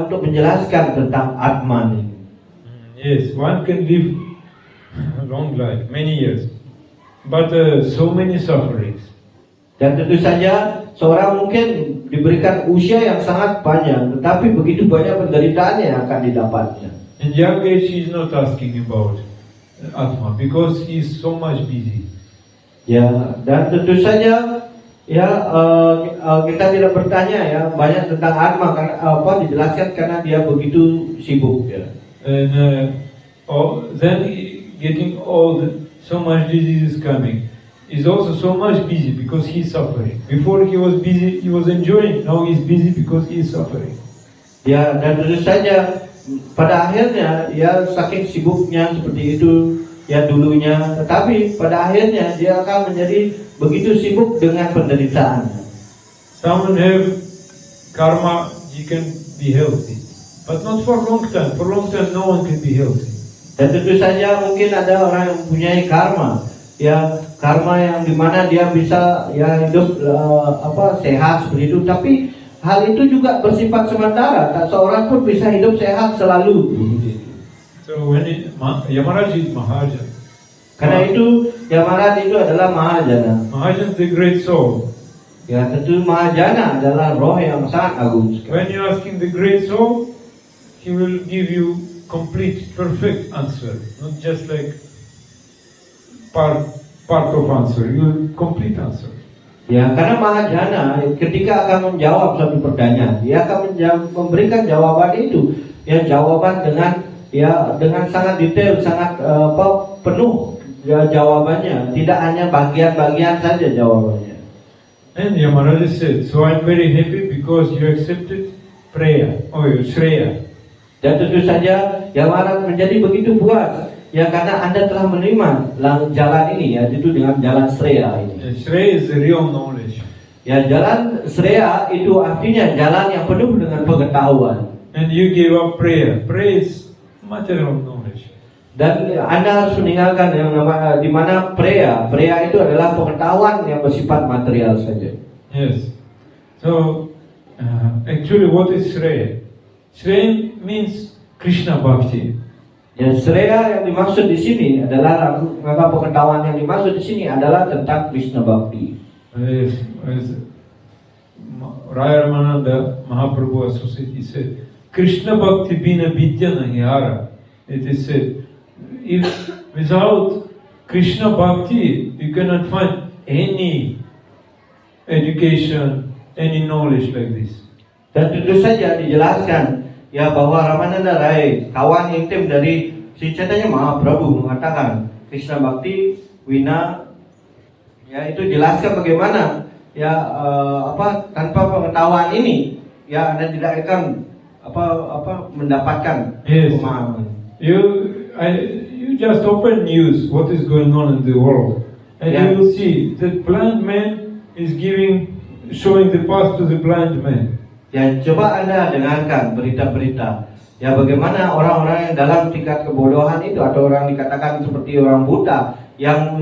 S4: untuk menjelaskan tentang Atman ini.
S1: Yes, one can live a long life, many years, but so many sufferings.
S4: Dan tentu saja seorang mungkin diberikan usia yang sangat panjang, tetapi begitu banyak penderitaan yang akan didapatnya.
S1: In young age, he is not asking about Atma because he is so much busy.
S4: Ya, dan tentu saja kita tidak bertanya banyak tentang Atma karena dijelaskan karena dia begitu sibuk.
S1: And then getting old, so much disease is coming. is also so much busy because he is suffering. Before he was busy, he was enjoying. Now he is busy because he is suffering.
S4: Ya, dan tentu saja pada akhirnya ya saking sibuknya seperti itu ya dulunya, tetapi pada akhirnya dia akan menjadi begitu sibuk dengan penderitaan.
S1: Someone have karma, he can be healthy, but not for long time. For long time, no one can be healthy.
S4: Dan tentu saja mungkin ada orang yang mempunyai karma, ya karma yang dimana dia bisa ya hidup sehat seperti itu, tapi hal itu juga bersifat sementara. Tak seorang pun bisa hidup sehat selalu.
S1: So when Yamaraj is Mahajana.
S4: Karena itu Yamaraj itu adalah Mahajana.
S1: Mahajana is the great soul.
S4: Ya tentu Mahajana adalah roh yang sangat agung.
S1: When you ask him the great soul, he will give you complete, perfect answer, not just like part of answer. You will complete answer.
S4: Ya, karena Mahajana ketika akan menjawab suatu pertanyaan, dia akan memberikan jawaban itu, ya jawaban dengan sangat detail, sangat penuh ya jawabannya, tidak hanya bagian-bagian saja jawabannya.
S1: And Yamaraj said, so I'm very happy because you accepted prayer or Shreya.
S4: Dan tentu saja Yamaraj menjadi begitu puas, ya karena Anda telah menerima jalan ini, ya itu dengan jalan Shreya ini.
S1: And Shreya is the real knowledge.
S4: Ya jalan Shreya itu artinya jalan yang penuh dengan pengetahuan.
S1: And you gave up prayer. Prayer is material knowledge.
S4: Dan Anda harus meninggalkan yang nama di mana Preya itu adalah pengetahuan yang bersifat material saja.
S1: Yes. So actually, what is Shreya? Shreya means Krishna Bhakti.
S4: Ya, Shreya yang dimaksud di sini adalah maka pengetahuan yang dimaksud di sini adalah tentang Krishna Bhakti.
S1: As Raya Ramananda Mahaprabhu Associate said, Krishna Bhakti bina vidya nahi hara. It is said, if without Krishna Bhakti, you cannot find any education, any knowledge like this.
S4: Dan tentu saja dijelaskan ya bahwa Ramananda Rai, kawan intim dari Sri Chaitanya Mahaprabhu mengatakan Krishna Bhakti wina, ya itu jelaskan bagaimana ya tanpa pengetahuan ini ya Anda tidak akan mendapatkan pemahaman. You just open news what is going on in the world, and you will see that blind man is showing the path to the blind man. Ya coba Anda dengarkan berita-berita ya bagaimana orang-orang yang dalam tingkat kebodohan itu atau orang dikatakan seperti orang buta yang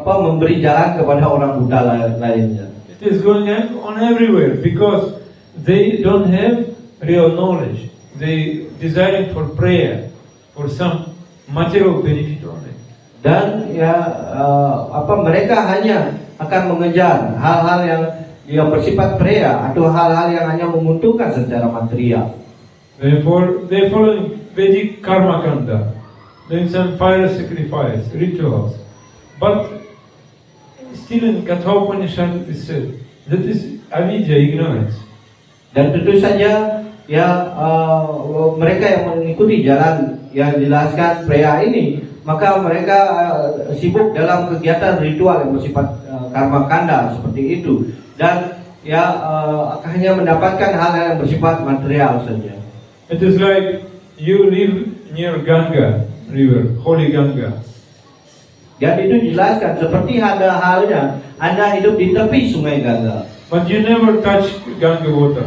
S4: memberi jalan kepada orang buta lainnya.
S1: It is going on everywhere because they don't have real knowledge. They desiring for prayer, for some material benefit only. Dan mereka hanya akan mengejar hal-hal yang bersifat prayer atau hal-hal yang hanya menguntungkan secara material. Therefore, they following Vedic karma kanda, doing some fire sacrifice, rituals. But still in Katha Upanishad it is said that is avidya, ignorance. Dan tentu saja mereka yang mengikuti jalan yang dijelaskan Preya ini, maka mereka sibuk dalam kegiatan ritual yang bersifat karma kanda seperti itu, dan hanya mendapatkan hal-hal yang bersifat material saja. It is like you live near Ganga river, holy Ganga. Dan itu dijelaskan seperti ada halnya Anda hidup di tepi sungai Ganga. But you never touch Ganga water.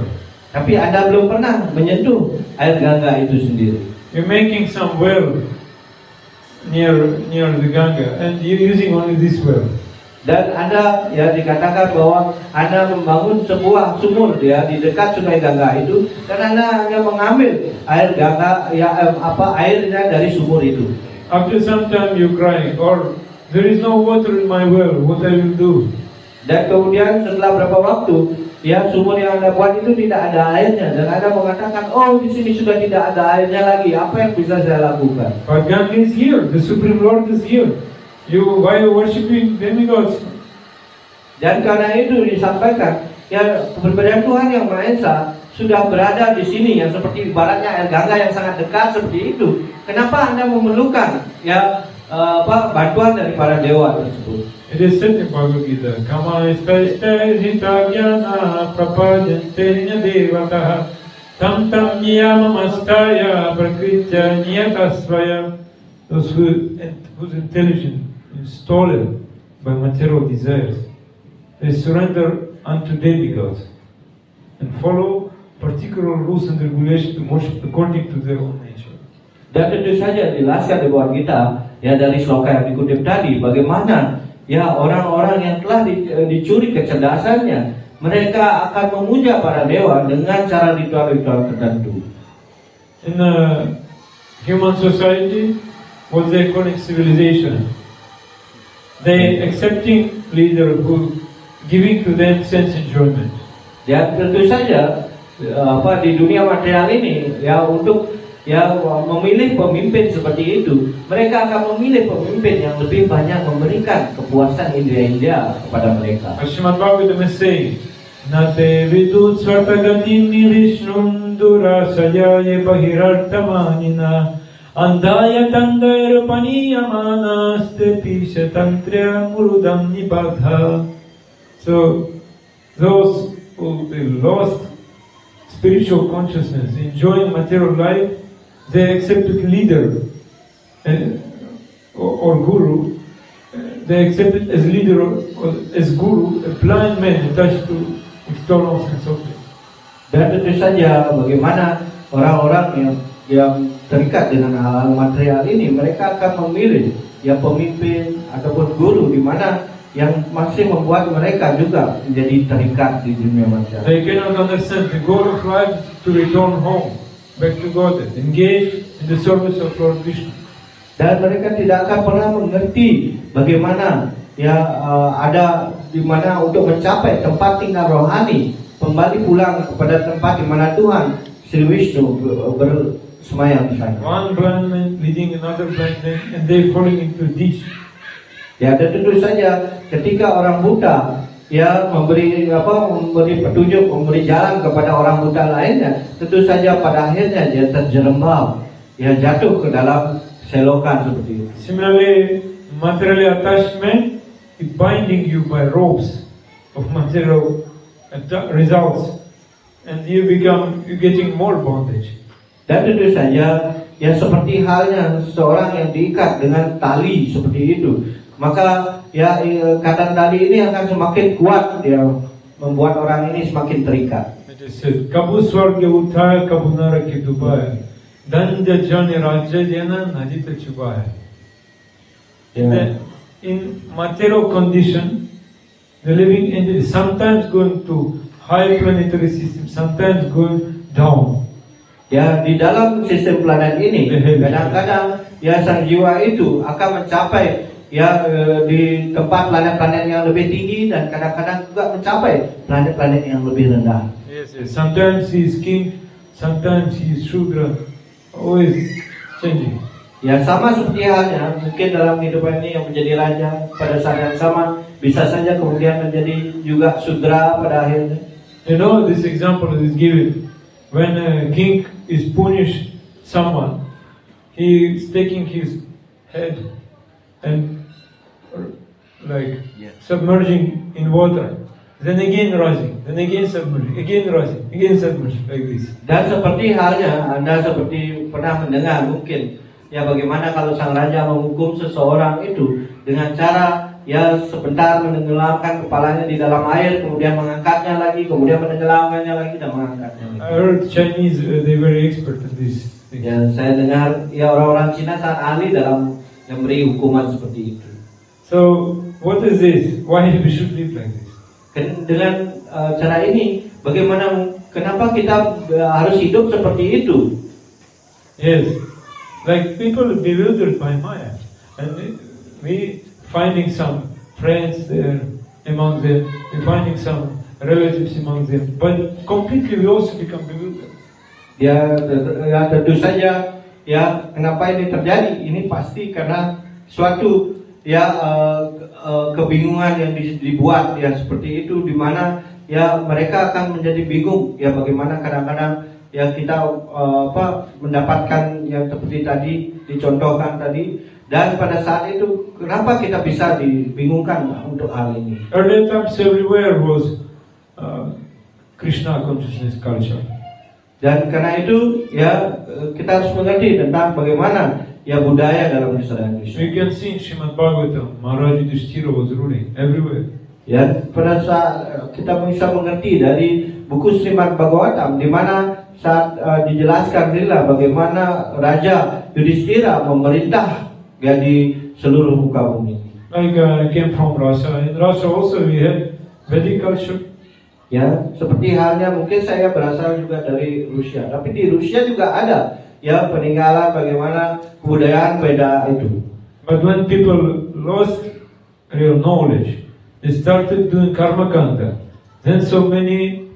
S1: Tapi Anda belum pernah menyentuh air Ganga itu sendiri. You're making some well near the Ganga and you're using only this well. Dan Anda dikatakan bahwa Anda membangun sebuah sumur di dekat sungai Ganga itu, dan Anda hanya mengambil air Ganga airnya dari sumur itu. After some time you crying, or there is no water in my well, what I will do? Dan kemudian setelah berapa waktu sumur yang Anda buat itu tidak ada airnya, dan Anda mengatakan, oh di sini sudah tidak ada airnya lagi, apa yang bisa saya lakukan? But Ganga is here, the Supreme Lord is here. Why you worshiping demigods? Dan karena itu disampaikan, keberadaan Tuhan yang Maha Esa sudah berada di sini, yang seperti ibaratnya air Ganga yang sangat dekat seperti itu. Kenapa Anda memerlukan
S4: bantuan dari para dewa tersebut.
S1: It is said in Bhagavad Gita, Kama istaiste hitagyana prapadyante devataha tam tam niyamamastaya prakritya niyatasvaya. Those whose intelligence is stolen by material desires, they surrender unto demigods and follow particular rules and regulations to worship according to their own nature.
S4: Dan tentu saja dijelaskan di bawah kita ya dari sloka yang dikutip tadi, bagaimana ya orang-orang yang telah dicuri kecerdasannya, mereka akan memuja para dewa dengan cara ritual-ritual tertentu.
S1: In human society, what they call it civilization, they accepting leader who giving to them sense enjoyment.
S4: Ya tentu saja di dunia material ini ya untuk ya memilih pemimpin seperti itu, mereka akan memilih pemimpin yang lebih banyak memberikan kepuasan indera-indera kepada mereka.
S1: Srimad Bhagavatam is saying, Nate vidut svatagatim nivishnundura sayaye bahirartamanina andaya tandair paniyamana stepisha tantriya murudam nibadha. So, those who lost spiritual consciousness, enjoying material life, they accepted leader or guru. They accepted as leader or as guru a blind man attached to external sense objects.
S4: Dan tentu saja bagaimana orang-orang yang terikat dengan hal material ini, mereka akan memilih ya pemimpin ataupun guru di mana yang masih membuat mereka juga menjadi terikat di dunia material.
S1: They cannot understand the goal of life is to return home, back to God, and engage in the service of Lord Vishnu.
S4: Dan mereka tidak akan pernah mengerti bagaimana ya ada di mana untuk mencapai tempat tinggal rohani, kembali pulang kepada tempat di mana Tuhan Sri Vishnu bersemayam di sana.
S1: One blind man leading another blind man, and they falling into ditch.
S4: Ya, dan tentu saja ketika orang buta ya memberi petunjuk, memberi jalan kepada orang buta lainnya, tentu saja pada akhirnya dia terjerembab, ya jatuh ke dalam selokan seperti itu.
S1: Similarly, material attachment is binding you by ropes of material results, and you getting more bondage.
S4: Dan tentu saja ya seperti halnya seorang yang diikat dengan tali seperti itu, maka ya ikatan tali ini akan semakin kuat, ya membuat orang ini semakin terikat.
S1: It is said, Kabu swarga uthaya kabu naraki dubaya danja jani rajya jana najita chubaya. In material condition, the living entity sometimes going to high planetary system, sometimes going down.
S4: Ya, di dalam sistem planet ini kadang-kadang ya sang jiwa itu akan mencapai ya di tempat planet-planet yang lebih tinggi, dan kadang-kadang juga mencapai planet-planet yang lebih rendah.
S1: Yes. Sometimes he is king, sometimes he is Shudra, always changing.
S4: Ya sama seperti halnya mungkin dalam kehidupan ini yang menjadi raja pada saat yang sama bisa saja kemudian menjadi juga Sudra pada akhirnya.
S1: You know, this example is given when a king is punish someone, he is taking his head and submerging in water, then again rising, then again submerging, again rising, again submerging, like this.
S4: Dan seperti halnya Anda seperti pernah mendengar mungkin ya bagaimana kalau sang raja menghukum seseorang itu dengan cara ya sebentar menenggelamkan kepalanya di dalam air, kemudian mengangkatnya lagi, kemudian menenggelamkannya lagi dan mengangkatnya lagi.
S1: I heard Chinese, they very expert in this thing.
S4: Dan saya dengar ya orang-orang Cina sangat ahli dalam memberi hukuman seperti itu.
S1: So, what is this? Why we should live like this?
S4: Dengan cara ini, kenapa kita harus hidup seperti itu?
S1: Yes, like people bewildered by Maya, and we finding some friends there among them, we finding some relatives among them, but completely we also become bewildered.
S4: Ya tentu saja ya kenapa ini terjadi? Ini pasti karena suatu ya kebingungan yang dibuat ya seperti itu, di mana ya mereka akan menjadi bingung ya bagaimana kadang-kadang ya kita mendapatkan yang seperti tadi dicontohkan tadi, dan pada saat itu kenapa kita bisa dibingungkan untuk hal ini?
S1: Earlier times everywhere was Krishna consciousness culture.
S4: Dan karena itu ya kita harus mengerti tentang bagaimana ya budaya dalam kesadaran Krishna.
S1: We can see in Srimad Bhagavatam, Maharaj Yudhishthira was ruling everywhere.
S4: Ya, pada saat kita bisa mengerti dari buku Srimad Bhagavatam, di mana saat dijelaskan lila bagaimana Raja Yudhishthira memerintah ya di seluruh muka bumi.
S1: Like I came from Russia. In Russia also we had Vedic culture.
S4: Ya, seperti halnya mungkin saya berasal juga dari Rusia, tapi di Rusia juga ada ya peninggalan bagaimana kebudayaan Veda itu.
S1: But when people lost real knowledge, they started doing karma kanda. Then so many,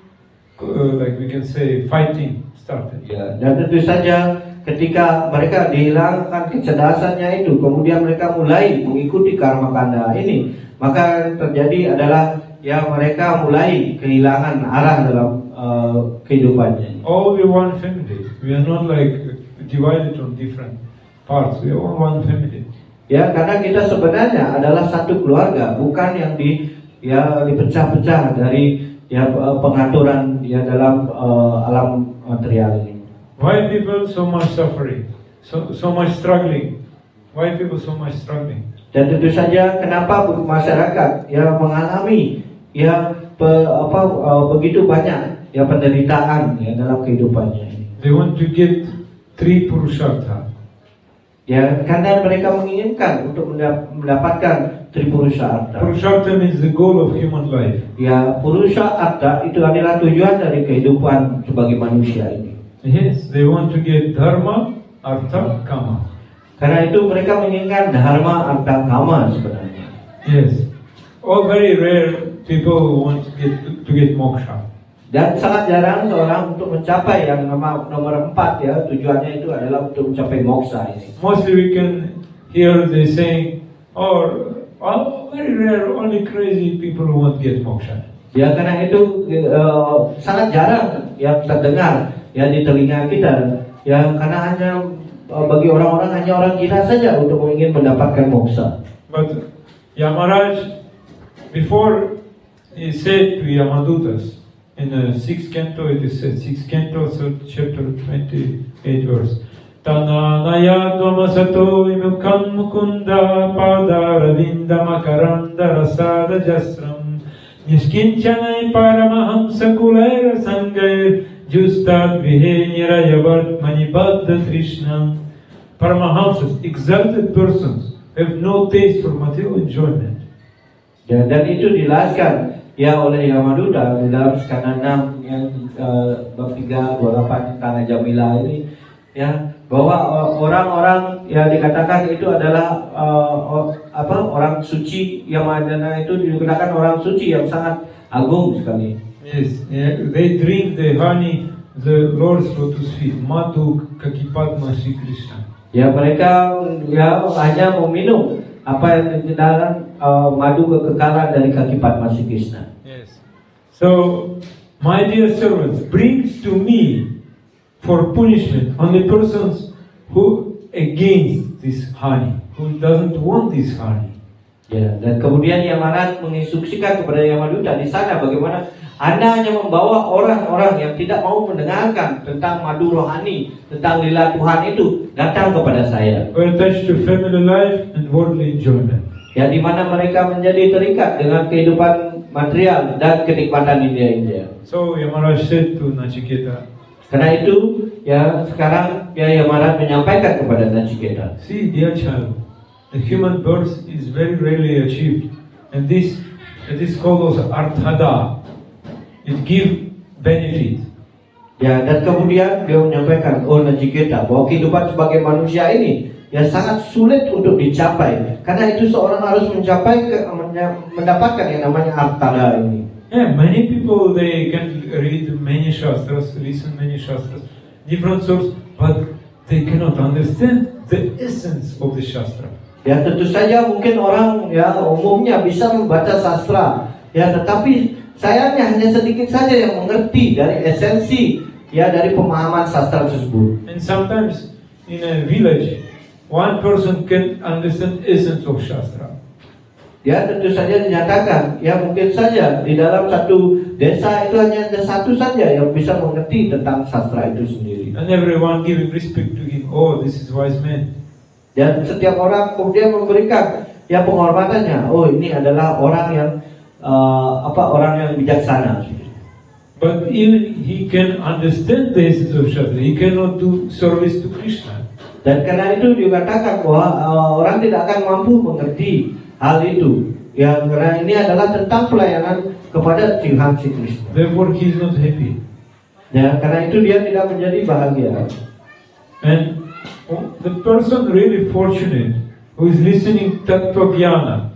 S1: like we can say, fighting started.
S4: Ya, dan tentu saja ketika mereka dihilangkan kecerdasannya itu, kemudian mereka mulai mengikuti karma kanda ini, maka terjadi adalah ya mereka mulai kehilangan arah dalam kehidupannya.
S1: All we one family. We are not like divided on different parts. We are all one family.
S4: Ya, karena kita sebenarnya adalah satu keluarga, bukan yang dipecah-pecah dari ya pengaturan ya dalam alam material ini.
S1: Why people so much suffering, so much struggling? Why people so much struggling?
S4: Dan tentu saja kenapa masyarakat ya mengalami ya begitu banyak ya penderitaan ya dalam kehidupannya ini.
S1: They want to get 3 purushartha.
S4: Ya, karena mereka menginginkan untuk mendapatkan Tripurusha Artha.
S1: Purushartha means the goal of human life.
S4: Ya, Purusha Artha itu adalah tujuan dari kehidupan sebagai manusia ini.
S1: Yes, they want to get dharma, artha, kama.
S4: Karena itu mereka menginginkan dharma, artha, kama sebenarnya.
S1: Yes, all very rare people want to get moksha.
S4: Dan sangat jarang seorang untuk mencapai yang nomor 4 ya, tujuannya itu adalah untuk mencapai moksa ini.
S1: Mostly we can hear they saying, or very rare, only crazy people want to get moksha.
S4: Ya, karena itu sangat jarang yang terdengar ya di telinga kita. Ya, karena hanya bagi orang-orang hanya orang gila saja untuk ingin mendapatkan moksa.
S1: But Yamaraj, before he said to Yamadutas, in the 6th canto it is said, 6th canto, 3rd chapter, 28 verse, Tananaya dvamasato imukam mukunda padaravinda makaranda rasada jasram Nishkinchanai paramahamsa kulaira sangair justad vihenira yavat manibadda trishna. Paramahamsas, exalted persons, have no taste for material enjoyment.
S4: Ya, dan itu dijelaskan ya oleh Yamaduta di dalam skala 6 yang bab 328 tentang Jamila ini ya, bahwa orang-orang yang dikatakan itu adalah orang suci, yang madana itu dikatakan orang suci yang sangat agung sekali.
S1: Yes, yeah, they drink the honey, the Lord's lotus feet, Madhu Kakipadma Sri Krishna.
S4: Ya, mereka ya hanya meminum apa yang dalam madu kekekalan dari kaki Padma Sri Krishna.
S1: Yes. So, my dear servants, bring to me for punishment only persons who against this honey, who doesn't want this honey.
S4: Ya, dan kemudian Yamarat menginstruksikan kepada Yamaduta di sana bagaimana Anda hanya membawa orang-orang yang tidak mau mendengarkan tentang madu rohani, tentang lila Tuhan itu datang kepada saya.
S1: Who are attached to family life and worldly enjoyment.
S4: Ya, di mana mereka menjadi terikat dengan kehidupan material dan kenikmatan India.
S1: So Yamaraj said to Nachiketa,
S4: karena itu ya sekarang ya Yamarat menyampaikan kepada Nachiketa,
S1: see dear child, the human birth is very rarely achieved, and this is called also arthada. It give benefit.
S4: Ya, dan kemudian dia menyampaikan, oh Nachiketa, bahwa kehidupan sebagai manusia ini ya sangat sulit untuk dicapai. Karena itu seorang harus mendapatkan yang namanya arthada ini.
S1: Yeah, many people they can read many shastras, listen many shastras, different sources, but they cannot understand the essence of the shastra.
S4: Ya, tentu saja mungkin orang ya umumnya bisa membaca sastra, ya, tetapi sayangnya hanya sedikit saja yang mengerti dari esensi ya dari pemahaman sastra tersebut.
S1: And sometimes in a village, one person can understand essence of Shastra.
S4: Ya tentu saja dinyatakan, ya mungkin saja di dalam satu desa itu hanya ada satu saja yang bisa mengerti tentang sastra itu sendiri.
S1: And everyone giving respect to him. Oh, this is wise man.
S4: Dan setiap orang kemudian memberikan ya penghormatannya. Oh, ini adalah orang yang orang yang bijaksana.
S1: But even he can understand the essence of Shastra. He cannot do service to Krishna.
S4: Dan karena itu dikatakan bahwa orang tidak akan mampu mengerti hal itu. Ya, karena ini adalah tentang pelayanan kepada Tuhan si Kristus.
S1: Therefore, he is not happy.
S4: Ya, karena itu dia tidak menjadi bahagia.
S1: And the person really fortunate who is listening Tattva Jnana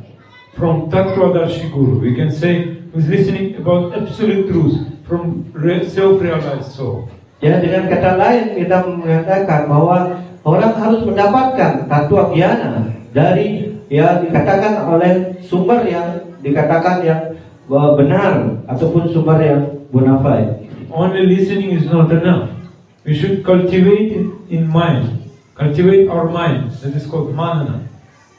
S1: from Tattvadarshi Guru, we can say, who is listening about absolute truth from self-realized soul.
S4: Ya, dengan kata lain kita mengatakan bahwa orang harus mendapatkan Tattva Jnana dari ya dikatakan oleh sumber yang dikatakan yang benar ataupun sumber yang bona fide.
S1: Only listening is not enough. We should cultivate it in mind. Cultivate our mind. That is called manana.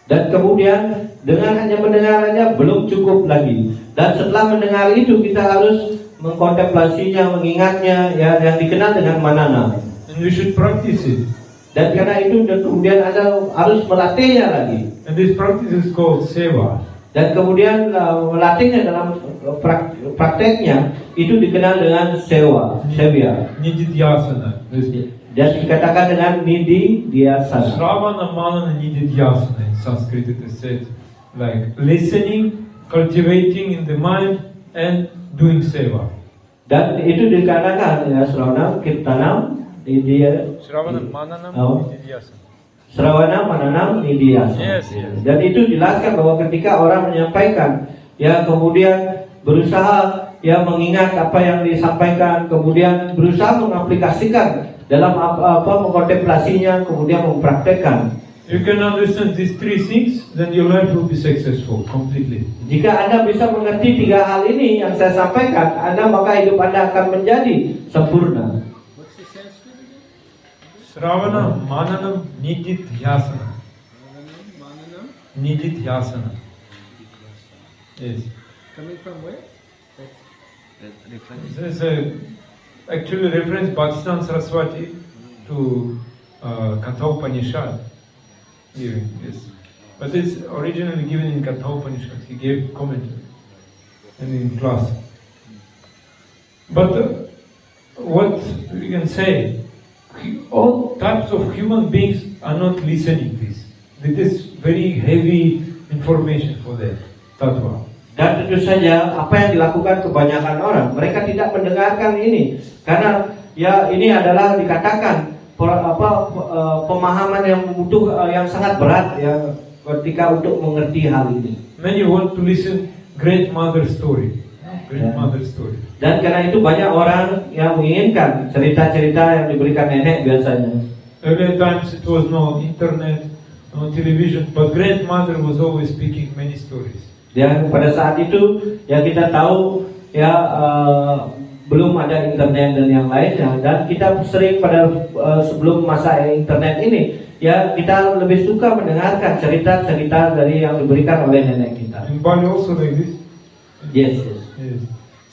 S4: Dan kemudian dengan hanya mendengarnya belum cukup lagi. Dan setelah mendengar itu kita harus mengkontemplasinya, mengingatnya, ya yang dikenal dengan manana.
S1: And we should practice it.
S4: Dan karena itu dan kemudian Anda harus melatihnya lagi.
S1: And this practice is called seva.
S4: Dan kemudian melatihnya dalam prakteknya itu dikenal dengan sevya.
S1: Nididhyasana.
S4: Dan dikatakan dengan nididhyasana.
S1: Shravana manana nididhyasana in Sanskrit it is said like listening, cultivating in the mind and doing seva.
S4: Dan itu dikatakan ya Shravana, Kirtanam,
S1: Shravana mananam nididhyasana.
S4: Srawana mananam nidhyasana.
S1: Yes, yes.
S4: Dan itu dijelaskan bahwa ketika orang menyampaikan, ya kemudian berusaha ya mengingat apa yang disampaikan, kemudian berusaha mengaplikasikan dalam apa mengkontemplasinya, kemudian mempraktekkan.
S1: You can understand these three things, then your life will be successful completely.
S4: Jika Anda bisa mengerti tiga hal ini yang saya sampaikan, maka hidup Anda akan menjadi sempurna.
S1: Shravana mananam nididhyasana. Nididhyasana. Yes.
S3: Coming from where?
S1: This is actually reference Bhaktivedanta Saraswati to Katha Upanishad. Yes. But it's originally given in Katha Upanishad. He gave commentary and in class. But what we can say, all types of human beings are not listening this. It is very heavy information for them. Tattva.
S4: Dan tentu saja apa yang dilakukan kebanyakan orang, mereka tidak mendengarkan ini karena ya ini adalah dikatakan pemahaman yang butuh yang sangat berat ya ketika untuk mengerti hal ini.
S1: Many want to listen great mother story. Great mother story.
S4: Dan karena itu banyak orang yang menginginkan cerita-cerita yang diberikan nenek biasanya.
S1: Earlier times it was no internet, no television, but grandmother was always speaking many stories.
S4: Dan pada saat itu ya kita tahu ya belum ada internet dan yang lainnya, dan kita sering pada sebelum masa internet ini ya kita lebih suka mendengarkan cerita-cerita dari yang diberikan oleh nenek kita.
S1: In Bali also like this.
S4: Yes.
S1: Yes.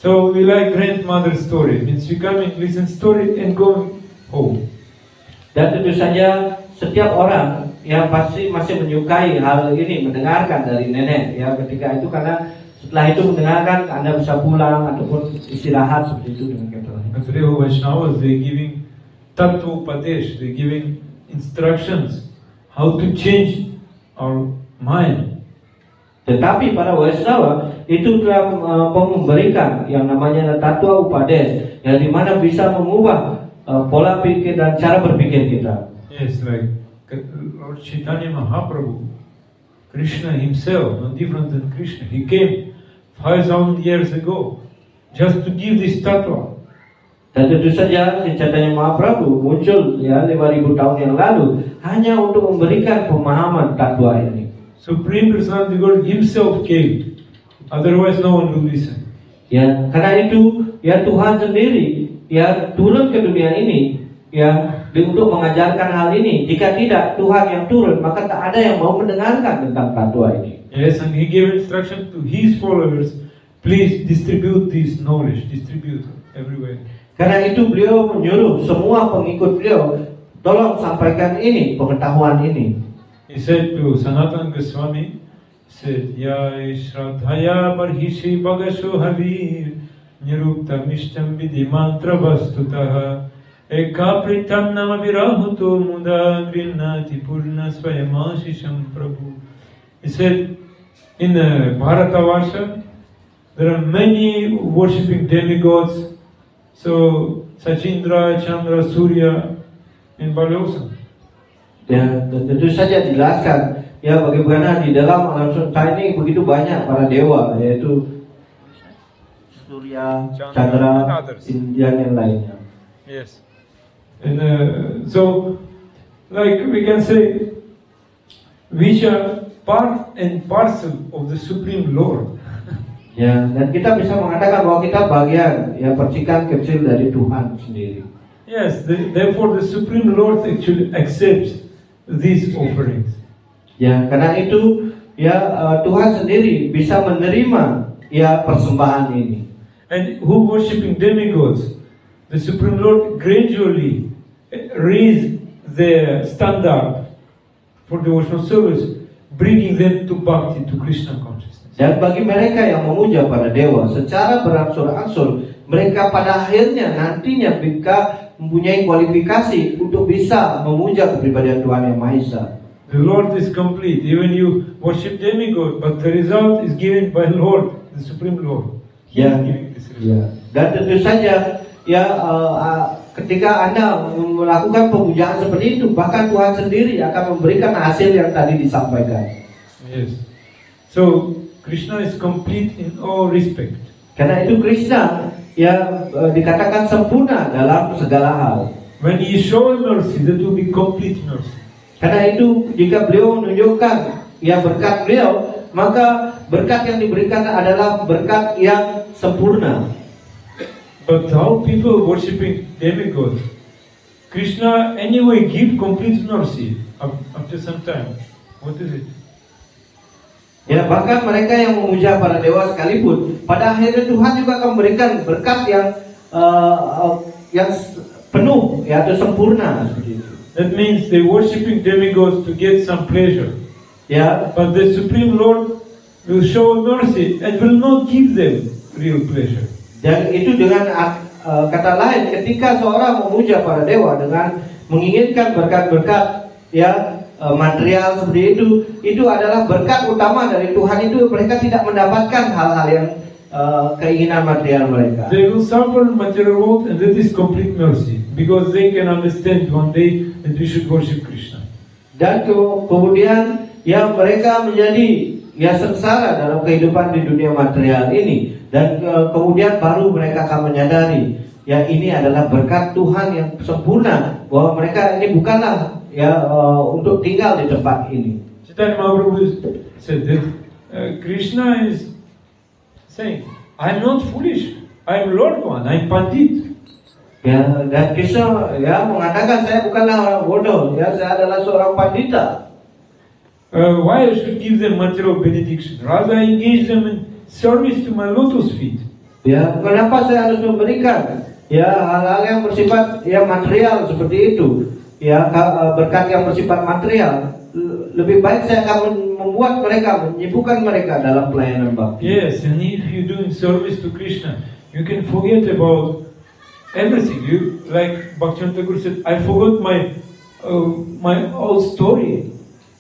S1: So we like grandmother story. Means we come and listen story and go home.
S4: Dan tentu saja setiap orang yang pasti masih menyukai hal ini, mendengarkan dari nenek ya ketika itu, karena setelah itu mendengarkan Anda bisa pulang ataupun istirahat seperti itu dengan kata lain.
S1: Actually, Vaishnavas they giving tattva upadesh, they giving instructions how to change our mind.
S4: Tetapi para Vaishnava itu telah memberikan yang namanya tattva upadesh, yang dimana bisa mengubah pola pikir dan cara berpikir kita.
S1: Yes, like Lord Chaitanya Mahaprabhu, Krishna himself, no different than Krishna. He came 5,000 years ago just to give this tattva.
S4: Dan tentu saja Chaitanya Mahaprabhu muncul ya 5,000 tahun yang lalu hanya untuk memberikan pemahaman tattva ini.
S1: Supreme Personality God himself came. Otherwise no one will listen.
S4: Ya, karena itu ya Tuhan sendiri ya turun ke dunia ini ya untuk mengajarkan hal ini. Jika tidak Tuhan yang turun, maka tak ada yang mau mendengarkan tentang fatwa ini.
S1: Yes, and he gave instruction to his followers, please distribute this knowledge, distribute everywhere.
S4: Karena itu beliau menyuruh semua pengikut beliau, tolong sampaikan ini, pengetahuan ini.
S1: He said to Sanatana Goswami, said, Ya Shraddhaya Barhishi Bagasho Havir Nirukta Mishtam Vidhi Mantra Vastutaha Eka Pritam Nama Virahuto Muda Grinati Purna Swayamashisham Prabhu. He said, in Bharatavarsha, there are many worshipping demigods, so Sachindra, Chandra, Surya, in Bali also.
S4: Ya, tentu saja dijelaskan ya bagaimana di dalam alam semesta ini begitu banyak para dewa, yaitu Surya, Chandra, dan yang lainnya.
S1: Yes. And so, like we can say, we are part and parcel of the Supreme Lord.
S4: Ya, dan kita bisa mengatakan bahwa kita bagian ya percikan kecil dari Tuhan sendiri.
S1: Yes, therefore the Supreme Lord actually accepts these offerings.
S4: Ya, karena itu ya Tuhan sendiri bisa menerima ya persembahan ini.
S1: And who worshipping demigods, the Supreme Lord gradually raised their standard for devotional service, bringing them to bhakti, to Krishna consciousness.
S4: Dan bagi mereka yang memuja para dewa secara berangsur-angsur, mereka pada akhirnya nantinya bisa mempunyai kualifikasi untuk bisa memuja kepribadian Tuhan Yang Maha Esa.
S1: The Lord is complete. Even you worship demigod, but the result is given by Lord, the Supreme Lord. He is giving this result.
S4: Ya. Dan tentu saja ya ketika Anda melakukan pemujaan seperti itu, bahkan Tuhan sendiri akan memberikan hasil yang tadi disampaikan.
S1: Yes. So Krishna is complete in all respect.
S4: Karena itu Krishna ya dikatakan sempurna dalam segala hal.
S1: When He shows mercy, that will be complete mercy.
S4: Karena itu jika beliau menunjukkan ya berkat beliau, maka berkat yang diberikan adalah berkat yang sempurna.
S1: But how people worshipping demigods, Krishna anyway give complete mercy after some time. What is it?
S4: Ya, bahkan mereka yang memuja para dewa sekalipun, pada akhirnya Tuhan juga akan memberikan berkat yang penuh, ya, atau sempurna seperti itu.
S1: That means they worshipping demigods to get some pleasure.
S4: Ya,
S1: But the Supreme Lord will show mercy and will not give them real pleasure.
S4: dan itu dengan kata lain, ketika seorang memuja para dewa dengan menginginkan berkat-berkat, ya, material seperti itu adalah berkat utama dari Tuhan. Itu mereka tidak mendapatkan hal-hal yang keinginan material mereka.
S1: They will suffer material world, and that is complete mercy, because they can understand one day that we should worship Krishna.
S4: Dan kemudian ya mereka menjadi ya sengsara dalam kehidupan di dunia material ini, dan kemudian baru mereka akan menyadari ya ini adalah berkat Tuhan yang sempurna, bahwa mereka ini bukanlah ya untuk tinggal di tempat ini.
S1: Chaitanya Mahaprabhu said that Krishna is saying, I am not foolish, I am Lord one, I am Pandit.
S4: Ya, dan Krishna ya mengatakan saya bukanlah orang bodoh, ya saya adalah seorang pandita.
S1: Why I should give them material benediction? Rather I engage them in service to my lotus feet.
S4: Ya, kenapa saya harus memberikan ya hal-hal yang bersifat ya material seperti itu? Ya, berkat yang bersifat material, lebih baik saya akan membuat mereka, menyibukkan mereka dalam pelayanan bakti.
S1: Yes, and if you do service to Krishna, you can forget about everything. You, like Bhaktivinoda Thakur said, I forgot my old story.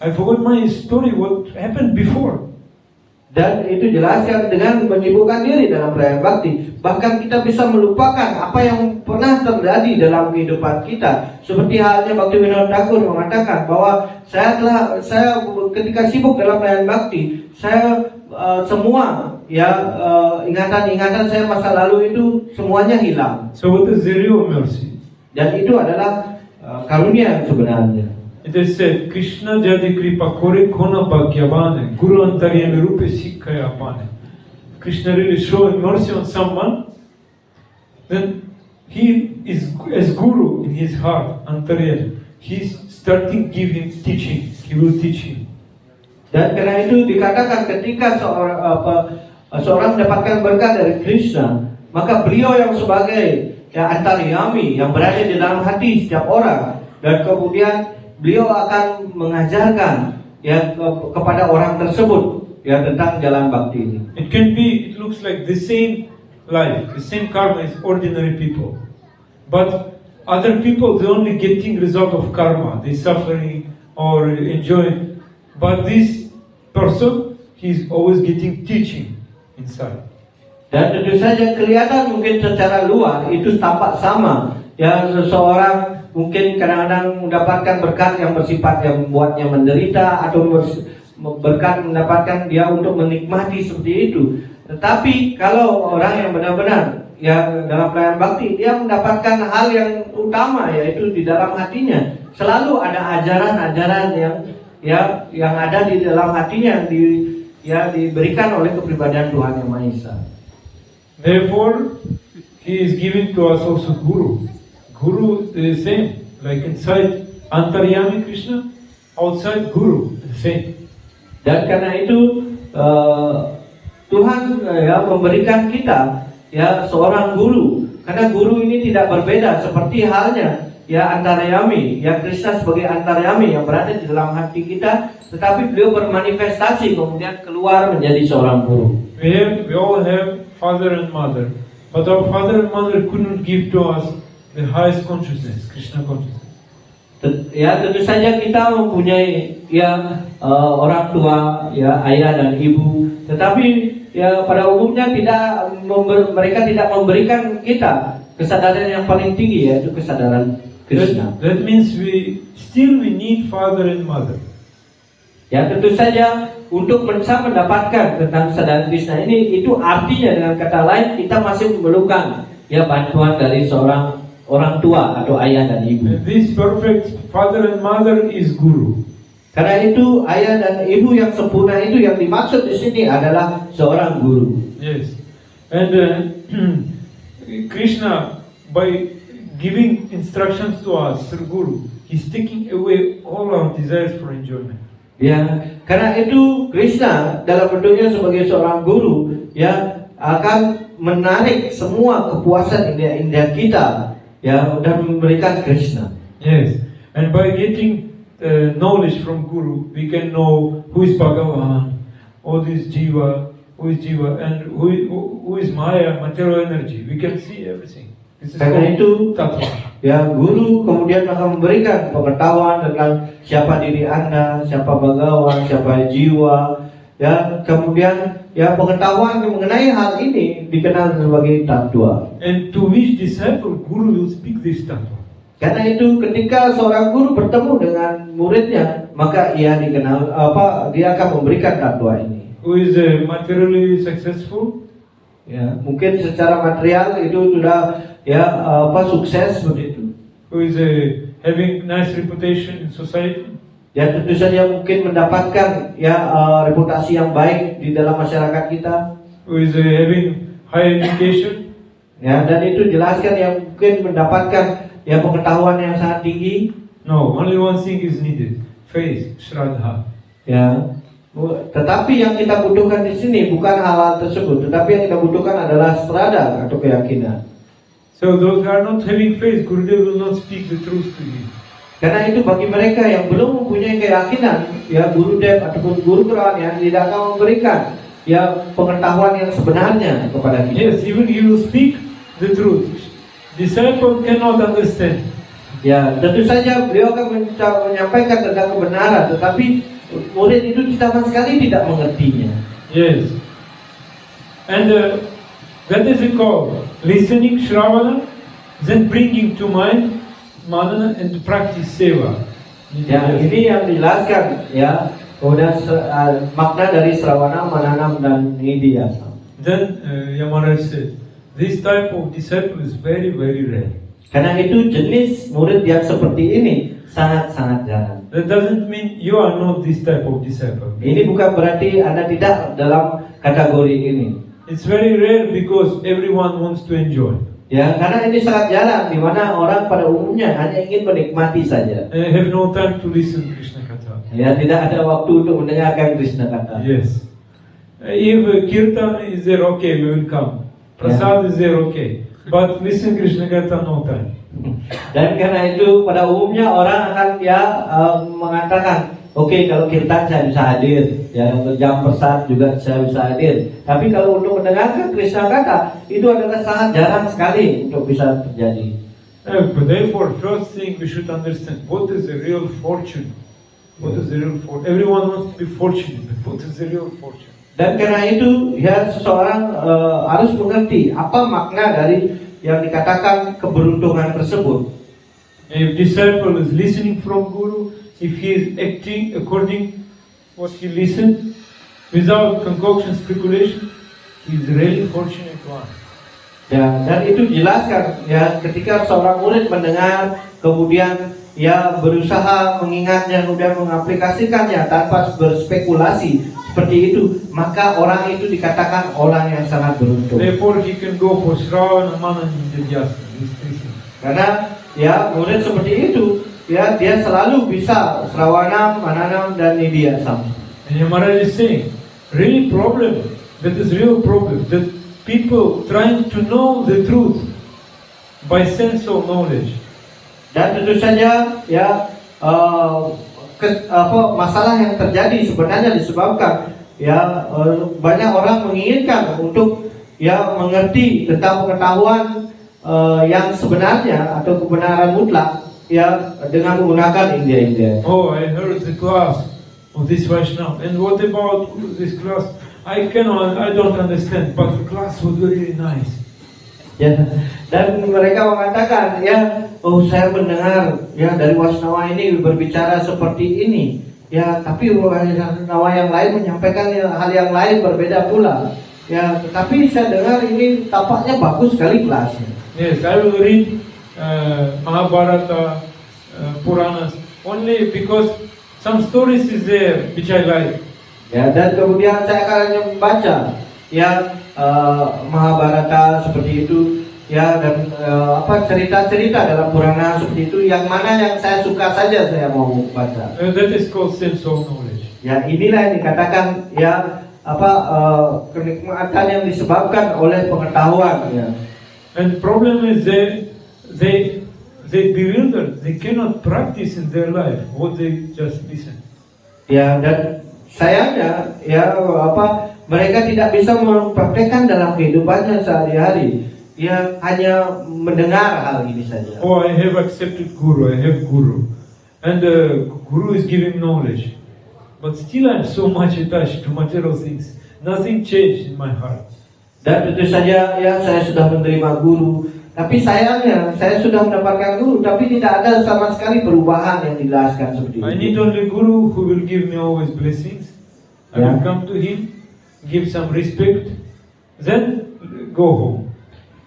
S1: I forgot my story, what happened before.
S4: Dan itu jelaskan dengan menyibukkan diri dalam pelayanan bakti. Bahkan kita bisa melupakan apa yang pernah terjadi dalam kehidupan kita. Seperti halnya Bhaktivinoda Thakur mengatakan bahwa saya ketika sibuk dalam pelayanan bakti, saya semua ya ingatan-ingatan saya masa lalu itu semuanya hilang.
S1: So what is the real mercy?
S4: Dan itu adalah karunia yang sebenarnya.
S1: It is said, Krishna jadi kripa kore kona bhagyavane, guru antaryami rupe sikhaya apane. Krishna really showing mercy on someone, then he is as guru in his heart, antarya. He's starting giving teaching. He will teach him.
S4: Dan karena itu dikatakan ketika seorang mendapatkan berkat dari Krishna, maka beliau yang sebagai antaryami yang berada di dalam hati setiap orang, dan kemudian beliau akan mengajarkan kepada orang tersebut tentang jalan bakti ini.
S1: It looks like the same life, the same karma as ordinary people. But other people, they only getting result of karma, they suffering or enjoying. But this person, he's always getting teaching inside.
S4: Dan tentu saja kelihatan mungkin secara luar itu tampak sama. Seseorang mungkin kadang-kadang mendapatkan berkat yang bersifat yang membuatnya menderita, atau berkat mendapatkan dia untuk menikmati seperti itu. Tetapi kalau orang yang benar-benar dalam pelayanan bakti, dia mendapatkan hal yang utama, yaitu di dalam hatinya selalu ada ajaran-ajaran yang ada di dalam hatinya, diberikan oleh kepribadian Tuhan Yang Maha Esa.
S1: Therefore, he is giving to us also guru. Guru is the same, like inside antaryami Krishna, outside guru the same.
S4: Dan karena itu Tuhan memberikan kita seorang guru. Karena guru ini tidak berbeda seperti halnya antaryami, Krishna sebagai antaryami yang berada di dalam hati kita, tetapi beliau bermanifestasi kemudian keluar menjadi seorang guru.
S1: We all have father and mother, but our father and mother couldn't give to us the highest consciousness, Krishna consciousness.
S4: Tentu saja kita mempunyai orang tua, ayah dan ibu, tetapi pada umumnya mereka tidak memberikan kita kesadaran yang paling tinggi, yaitu kesadaran Krishna.
S1: That means we need father and mother.
S4: Tentu saja untuk bisa mendapatkan tentang kesadaran Krishna ini, itu artinya dengan kata lain kita masih memerlukan bantuan dari seorang orang tua atau ayah dan ibu.
S1: This perfect father and mother is guru.
S4: Karena itu ayah dan ibu yang sempurna itu yang dimaksud di sini adalah seorang guru.
S1: Yes, and Krishna, by giving instructions to us through guru, he's taking away all our desires for enjoyment.
S4: Karena itu Krishna dalam bentuknya sebagai seorang guru akan menarik semua kepuasan indah kita dan memberikan Krishna.
S1: Yes, and by getting knowledge from guru, we can know who is Bhagavan, who is Jiva, and who is Maya, material energy. We can see everything. This is
S4: Karena itu
S1: tattva.
S4: Guru kemudian akan memberikan pengetahuan tentang siapa diri Anda, siapa Bhagawan, siapa jiwa, kemudian pengetahuan mengenai hal ini dikenal sebagai tattva.
S1: And to which disciple guru will speak this tattva?
S4: Karena itu ketika seorang guru bertemu dengan muridnya, maka dia akan memberikan tattva ini.
S1: Who is materially successful?
S4: Mungkin secara material itu sudah sukses seperti itu.
S1: Who is having nice reputation in society?
S4: Tentu saja mungkin mendapatkan reputasi yang baik di dalam masyarakat kita.
S1: Who is having high education?
S4: Dan itu jelaskan yang mungkin mendapatkan pengetahuan yang sangat tinggi.
S1: No, only one thing is needed: faith, shraddha.
S4: Tetapi yang kita butuhkan di sini bukan hal-hal tersebut, tetapi yang kita butuhkan adalah strada atau keyakinan.
S1: So those who are not having faith, Gurudev will not speak the truth to you.
S4: Karena itu bagi mereka yang belum mempunyai keyakinan, Gurudev ataupun guru kerohanian tidak akan memberikan pengetahuan yang sebenarnya kepada kita.
S1: Yes, even he will speak the truth. Disciple cannot understand.
S4: Tentu saja beliau akan menyampaikan tentang kebenaran, tetapi murid itu sama sekali tidak mengertinya.
S1: Yes, and that is called listening, shravana, then bringing to mind manana and practice seva.
S4: Ini yang dijelaskan kemudian makna dari Srawana, Mananam dan Nidhyasa.
S1: Then Yamaraj said, this type of disciple is very, very rare.
S4: Karena itu jenis murid yang seperti ini sangat-sangat jarang.
S1: That doesn't mean you are not this type of disciple.
S4: Ini bukan berarti Anda tidak dalam kategori ini.
S1: It's very rare because everyone wants to enjoy.
S4: Ya, karena ini sangat jarang di mana orang pada umumnya hanya ingin menikmati saja.
S1: I have no time to listen to Krishna Katha.
S4: Ya, tidak ada waktu untuk mendengarkan Krishna kata.
S1: Yes. If Kirtan is there, okay, we will come. Prasad is there, okay. But listen Krishna Katha, no time.
S4: Dan karena itu pada umumnya orang akan mengatakan, oke, kalau kirtan saya bisa hadir, ya untuk jam prasad juga saya bisa hadir. Tapi kalau untuk mendengarkan Krishna kata, itu adalah sangat jarang sekali untuk bisa terjadi.
S1: But therefore, first thing we should understand what is the real fortune. What is the real fortune? Everyone wants to be fortunate, but what is the real fortune?
S4: Dan karena itu, ya seseorang harus mengerti apa makna dari yang dikatakan keberuntungan tersebut.
S1: If disciple is listening from Guru, if he is acting according what he listened, without concoction speculation, he is really fortunate one.
S4: Ya, dan itu jelaskan ya ketika seorang murid mendengar kemudian ya berusaha mengingatnya kemudian mengaplikasikannya tanpa berspekulasi seperti itu, maka orang itu dikatakan orang yang sangat beruntung.
S1: Therefore he can go for Shravana, Manana, Nidhyasana. These three things.
S4: Karena ya murid seperti itu ya dia selalu bisa Sravanam, Mananam dan Nidhyasana.
S1: And Yamaraj is saying, really problem, that is real problem, that people trying to know the truth by sense of knowledge.
S4: Dan tentu saja ya masalah yang terjadi sebenarnya disebabkan ya banyak orang menginginkan untuk ya mengerti tentang pengetahuan yang sebenarnya atau kebenaran mutlak ya dengan menggunakan indera-indera.
S1: Oh, I heard the class of this Vaishnava, and what about this class? I don't understand, but the class was very nice.
S4: Ya, dan mereka mengatakan ya, oh saya mendengar ya dari Vaishnava ini berbicara seperti ini. Ya, tapi Vaishnava yang lain menyampaikan hal yang lain berbeda pula. Ya, tetapi saya dengar ini tampaknya bagus sekali kelasnya.
S1: Yes, I will read Mahabharata, Puranas only because some stories is there which I like.
S4: Ya, dan kemudian saya akan membaca ya Mahabharata seperti itu ya dan cerita-cerita dalam Purana seperti itu yang mana yang saya suka saja saya mau baca.
S1: That is called sense of knowledge.
S4: Ya, inilah yang dikatakan ya kenikmatan yang disebabkan oleh pengetahuan ya.
S1: And problem is they bewildered. They cannot practice in their life what they just listen.
S4: Ya, dan sayangnya ya mereka tidak bisa mempraktekkan dalam kehidupannya sehari-hari. Ya, hanya mendengar hal ini saja.
S1: Oh, I have accepted Guru. I have Guru, and Guru is giving knowledge, but still I'm so much attached to material things. Nothing changed in my heart.
S4: Dan tentu saja ya saya sudah menerima guru, tapi sayangnya saya sudah mendapatkan guru, tapi tidak ada sama sekali perubahan yang dijelaskan seperti itu.
S1: I need only Guru who will give me always blessings. I will
S4: Yeah.
S1: come to him, give some respect, then go home.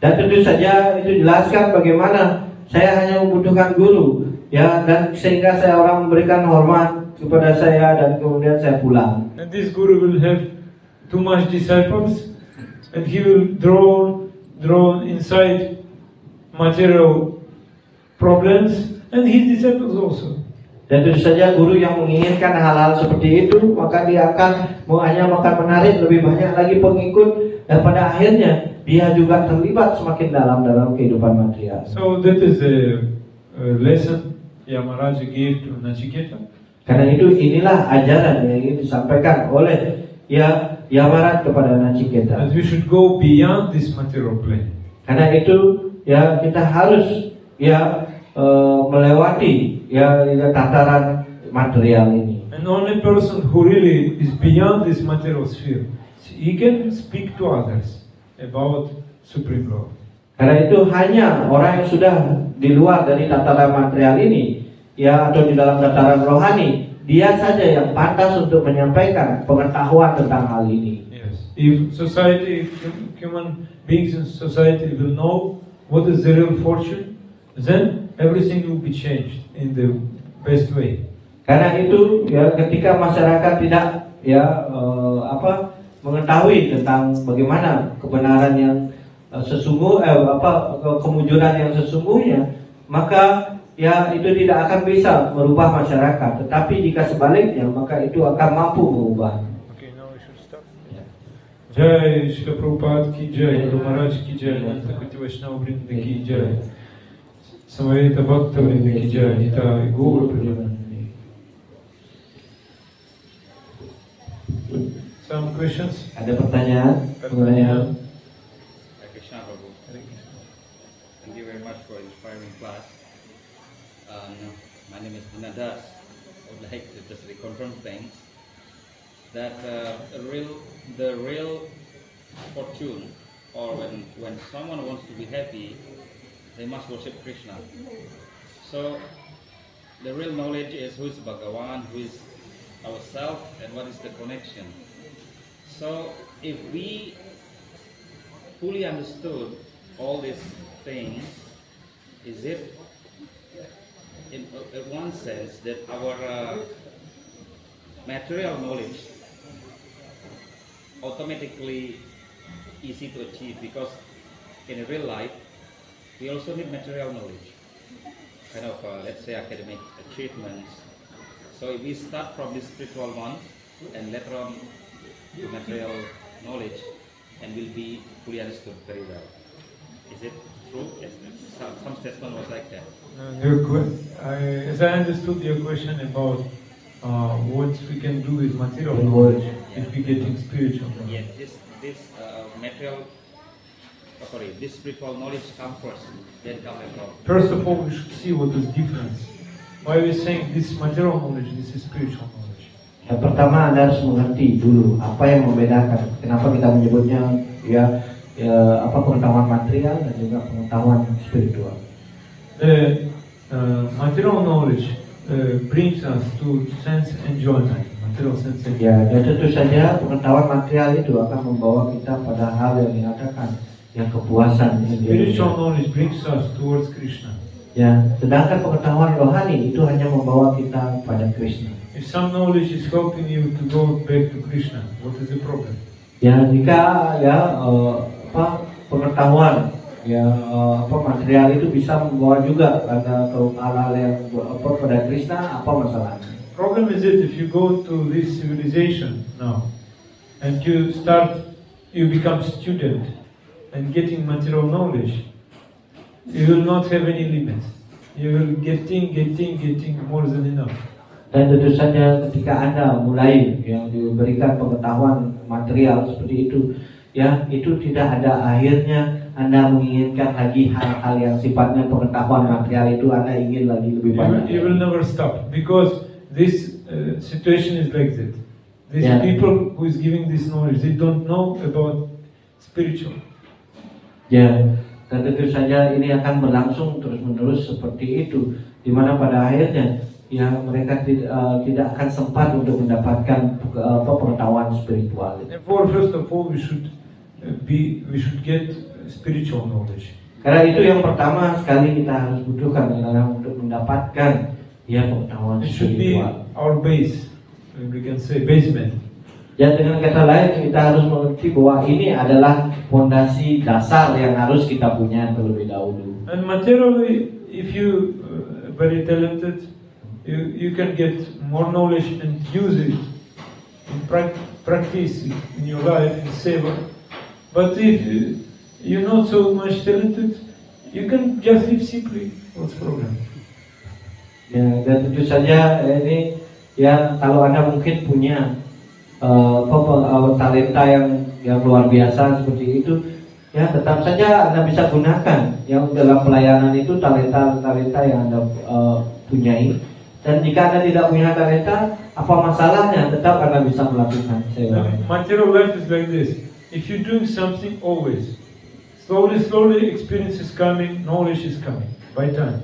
S4: Dan tentu saja itu jelaskan bagaimana saya hanya membutuhkan guru, ya, dan sehingga saya orang memberikan hormat kepada saya dan kemudian saya pulang.
S1: And this Guru will have too much disciples, and he will draw inside material problems, and his disciples also.
S4: Dan tentu saja guru yang menginginkan hal-hal seperti itu, maka dia akan hanya menarik lebih banyak lagi pengikut, dan pada akhirnya dia juga terlibat semakin dalam kehidupan material.
S1: So that is a lesson Yamaraja gave to Nachiketa.
S4: Karena itu inilah ajaran yang ingin disampaikan oleh Yamarat kepada Nachiketa.
S1: That we should go beyond this material plane.
S4: Karena itu ya kita harus melewati tataran material ini.
S1: And only person who really is beyond this material sphere, he can speak to others about Supreme Lord.
S4: Karena itu hanya orang yang sudah di luar dari tataran material ini, ya, atau di dalam tataran rohani, dia saja yang pantas untuk menyampaikan pengetahuan tentang hal ini.
S1: Yes. If society, human beings in society will know what is the real fortune, then everything will be changed in the best way.
S4: Karena itu ya ketika masyarakat tidak mengetahui tentang bagaimana kebenaran yang kemujuran yang sesungguhnya, maka ya itu tidak akan bisa merubah masyarakat. Tetapi jika sebaliknya, maka itu akan mampu mengubah.
S1: Okay, now we should stop. Jai Shri Prabhupada ki jai, Guru Maharaj ki jai, Nanta Koti Vaishnava Vrinda ki jai, Samaveta Bhakta Vrinda ki jai, Nitai Gaur Premanande. Some questions?
S4: Ada pertanyaan? Pertanyaan?
S3: Hare Krishna Prabhu. Thank you very much for inspiring class. My name is Dinadas. I would like to just reconfirm things that the real fortune, or when someone wants to be happy, they must worship Krishna. So the real knowledge is who is Bhagavan, who is ourself, and what is the connection. So if we fully understood all these things, is it in one sense that our material knowledge automatically easy to achieve, because in real life we also need material knowledge, kind of let's say academic achievements. So if we start from this spiritual one and later on to material knowledge, and will be fully understood very well. Is it true? Yes, some statement was like that.
S1: As I understood your question about what we can do with material knowledge if we getting spiritual knowledge.
S3: Yeah, this spiritual knowledge come first, then come material.
S1: First of all, we should see what is difference. Why we saying this material knowledge, this is spiritual knowledge.
S4: Yang pertama, Anda harus mengerti dulu apa yang membedakan. Kenapa kita menyebutnya pengetahuan material dan juga pengetahuan spiritual.
S1: The material knowledge brings us to sense enjoyment. Material sense enjoyment.
S4: Ya, dan tentu saja pengetahuan material itu akan membawa kita pada hal yang dikatakan yang kepuasan.
S1: Spiritual knowledge brings us towards Krishna.
S4: Ya, sedangkan pengetahuan rohani itu hanya membawa kita pada Krishna.
S1: If some knowledge is helping you to go back to Krishna, what is the problem?
S4: Ya, jika pengetahuan material itu bisa membawa juga pada hal-hal yang pada Krishna, apa masalahnya?
S1: Problem is that if you go to this civilization now and you become student and getting material knowledge, you will not have any limit. You will getting more than enough.
S4: Dan tentu saja ketika Anda mulai yang diberikan pengetahuan material seperti itu, ya itu tidak ada akhirnya. Anda menginginkan lagi hal-hal yang sifatnya pengetahuan material itu, Anda ingin lagi lebih banyak.
S1: You will never stop because this situation is like that. These people who is giving this knowledge, they don't know about spiritual.
S4: Ya, dan tentu saja ini akan berlangsung terus-menerus seperti itu, di mana pada akhirnya ya mereka tidak akan sempat untuk mendapatkan pengetahuan spiritual.
S1: Therefore, first of all, we should get spiritual knowledge.
S4: Karena itu yang pertama sekali kita harus butuhkan adalah untuk mendapatkan ya pengetahuan
S1: It should be
S4: spiritual.
S1: our base, we can say basement.
S4: Ya, dengan kata lain kita harus mengerti bahwa ini adalah fondasi dasar yang harus kita punya terlebih dahulu.
S1: And materially, if you very talented, you can get more knowledge and use it in practice in your life in seva. But if you're not so much talented, you can just live simply. What's the problem?
S4: Ya, dan tentu saja ini ya kalau Anda mungkin punya talenta yang luar biasa seperti itu, ya tetap saja Anda bisa gunakan yang dalam pelayanan itu talenta yang Anda punyai. Dan jika Anda tidak punya talenta, apa masalahnya? Tetap Anda bisa melakukan sewa.
S1: Material life is like this. If you're doing something always, slowly experience is coming, knowledge is coming by time.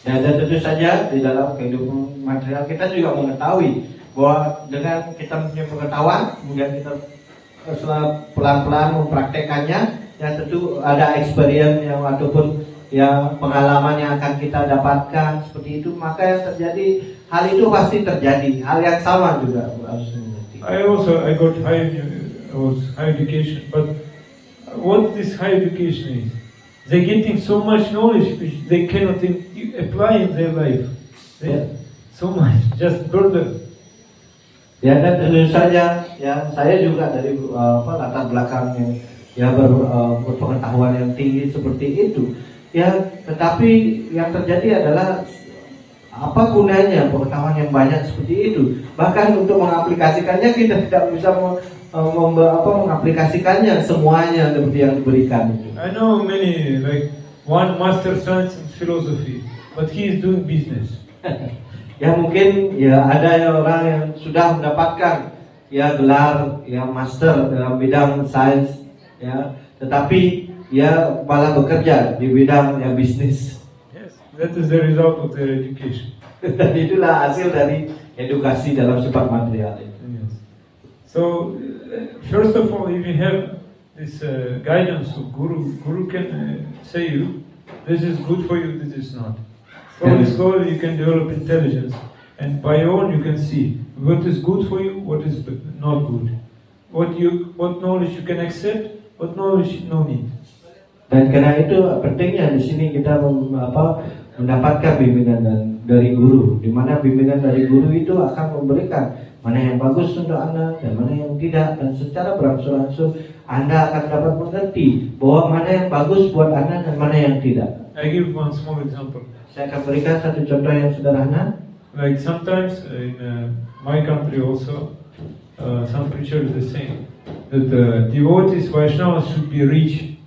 S4: Ya, dan tentu saja di dalam kehidupan material kita juga mengetahui bahwa dengan kita punya pengetahuan, kemudian kita pelan-pelan mempraktekannya, ya tentu ada experience yang ataupun ya pengalaman yang akan kita dapatkan seperti itu, maka yang terjadi hal itu pasti terjadi, hal yang sama juga harus mengerti.
S1: I got high education, but what this high education is. They're getting so much knowledge which they cannot apply in their life. So much, just burden.
S4: Ya, dan tentu saja ya saya juga dari latar belakang yang berpengetahuan yang tinggi seperti itu. Ya, tetapi yang terjadi adalah apa gunanya pengetahuan yang banyak seperti itu? Bahkan untuk mengaplikasikannya kita tidak bisa mengaplikasikannya semuanya seperti yang diberikan itu.
S1: I know many, like one master science in philosophy, but he is doing business.
S4: Ya mungkin ya ada orang yang sudah mendapatkan ya gelar ya master dalam bidang sains ya, tetapi ya malah bekerja di bidang ya bisnis.
S1: Yes, that is the result of their education.
S4: Dan itulah hasil dari edukasi dalam sifat material itu.
S1: Yes. So, first of all, if you have this guidance of Guru can say you, this is good for you, this is not. Slowly you can develop intelligence, and by your own you can see what is good for you, what is not good. What knowledge you can accept, what knowledge no need.
S4: Dan karena itu pentingnya di sini kita mendapatkan bimbingan dari guru, di mana bimbingan dari guru itu akan memberikan mana yang bagus untuk Anda dan mana yang tidak, dan secara berangsur-angsur Anda akan dapat mengerti bahwa mana yang bagus buat Anda dan mana yang tidak.
S1: I give one small example.
S4: Saya akan berikan satu contoh yang sederhana.
S1: Like sometimes in my country also, some preachers are saying that devotees Vaishnavas should be rich,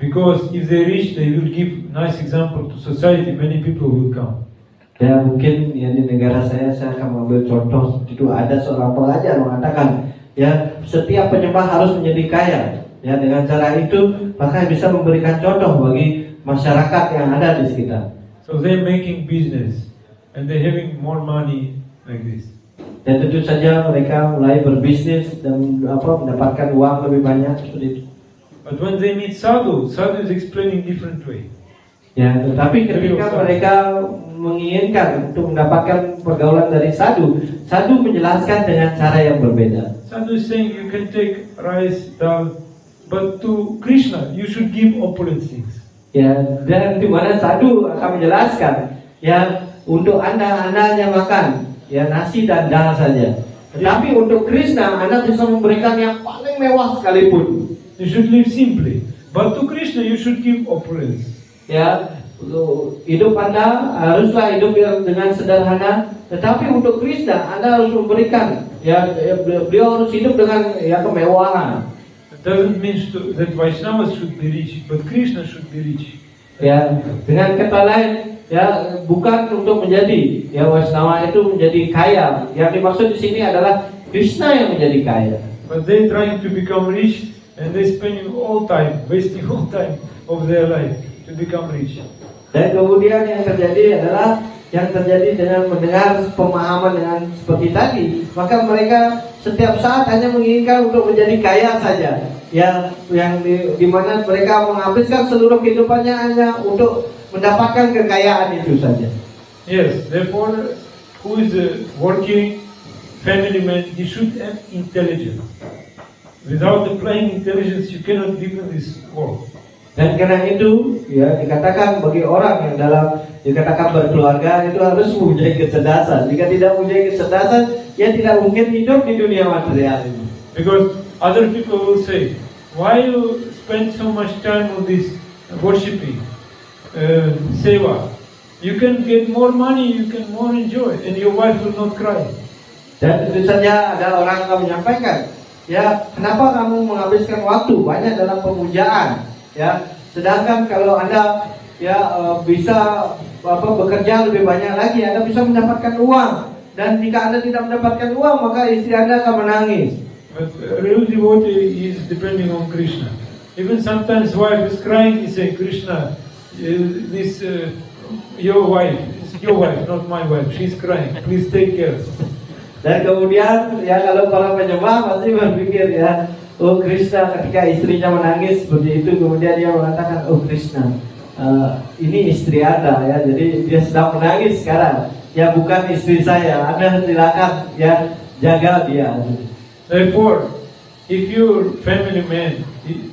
S1: because if they rich, they will give nice example to society. Many people will come.
S4: Ya mungkin ya di negara saya akan mengambil contoh seperti itu. Ada seorang pengajar mengatakan ya setiap penyembah harus menjadi kaya. Ya dengan cara itu maka bisa memberikan contoh bagi masyarakat yang ada di sekitar.
S1: So they're making business and they're having more money like this.
S4: Dan tentu saja mereka mulai berbisnis dan mendapatkan uang lebih banyak seperti itu.
S1: But when they meet sadhu, sadhu is explaining different way.
S4: Ya, tetapi ketika mereka menginginkan untuk mendapatkan pergaulan dari sadhu, sadhu menjelaskan dengan cara yang berbeda.
S1: Sadhu is saying you can take rice, dal, but to Krishna you should give opulent things.
S4: Ya, dan di mana sadhu akan menjelaskan, ya untuk Anda hanya makan ya nasi dan dal saja. Tetapi untuk Krishna Anda bisa memberikan yang paling mewah sekalipun.
S1: You should live simply, but to Krishna you should give opulence.
S4: Ya, hidup Anda haruslah hidup dengan sederhana, tetapi untuk Krishna Anda harus memberikan. Ya, beliau harus hidup dengan ya kemewahan.
S1: It doesn't mean that Vaishnavas should be rich, but Krishna should be rich.
S4: Ya, dengan kata lain, ya bukan untuk menjadi ya Vaishnava itu menjadi kaya. Yang dimaksud di sini adalah Krishna yang menjadi kaya.
S1: But they trying to become rich and they spending all time, wasting all time of their life to become rich.
S4: Dan kemudian yang terjadi adalah yang terjadi dengan mendengar pemahaman dengan seperti tadi, maka mereka setiap saat hanya menginginkan untuk menjadi kaya saja. Ya, yang di mana mereka menghabiskan seluruh kehidupannya hanya untuk mendapatkan kekayaan itu saja.
S1: Yes, therefore, who is a working family man, he should have intelligence. Without applying intelligence, you cannot live in this world.
S4: Dan karena itu, ya dikatakan bagi orang yang dikatakan berkeluarga itu harus mempunyai kecerdasan. Jika tidak mempunyai kecerdasan, ya tidak mungkin hidup di dunia material ini.
S1: Because other people will say, why you spend so much time on this worshipping, seva? You can get more money, you can more enjoy, and your wife will not cry.
S4: Dan tentu saja ada orang yang menyampaikan, ya kenapa kamu menghabiskan waktu banyak dalam pemujaan? Ya, sedangkan kalau Anda bisa bekerja lebih banyak lagi, Anda bisa mendapatkan uang. Dan jika Anda tidak mendapatkan uang, maka istri Anda akan menangis.
S1: But real devotee is depending on Krishna. Even sometimes wife is crying, he say, Krishna, your wife, not my wife, she's crying, please take care.
S4: Dan kemudian ya kalau para penyembah pasti berpikir ya, oh Krishna, ketika istrinya menangis seperti itu, kemudian dia mengatakan, oh Krishna, ini istri Anda ya, jadi dia sedang menangis sekarang. Ya bukan istri saya, Anda silakan ya jaga dia.
S1: Therefore, if your family man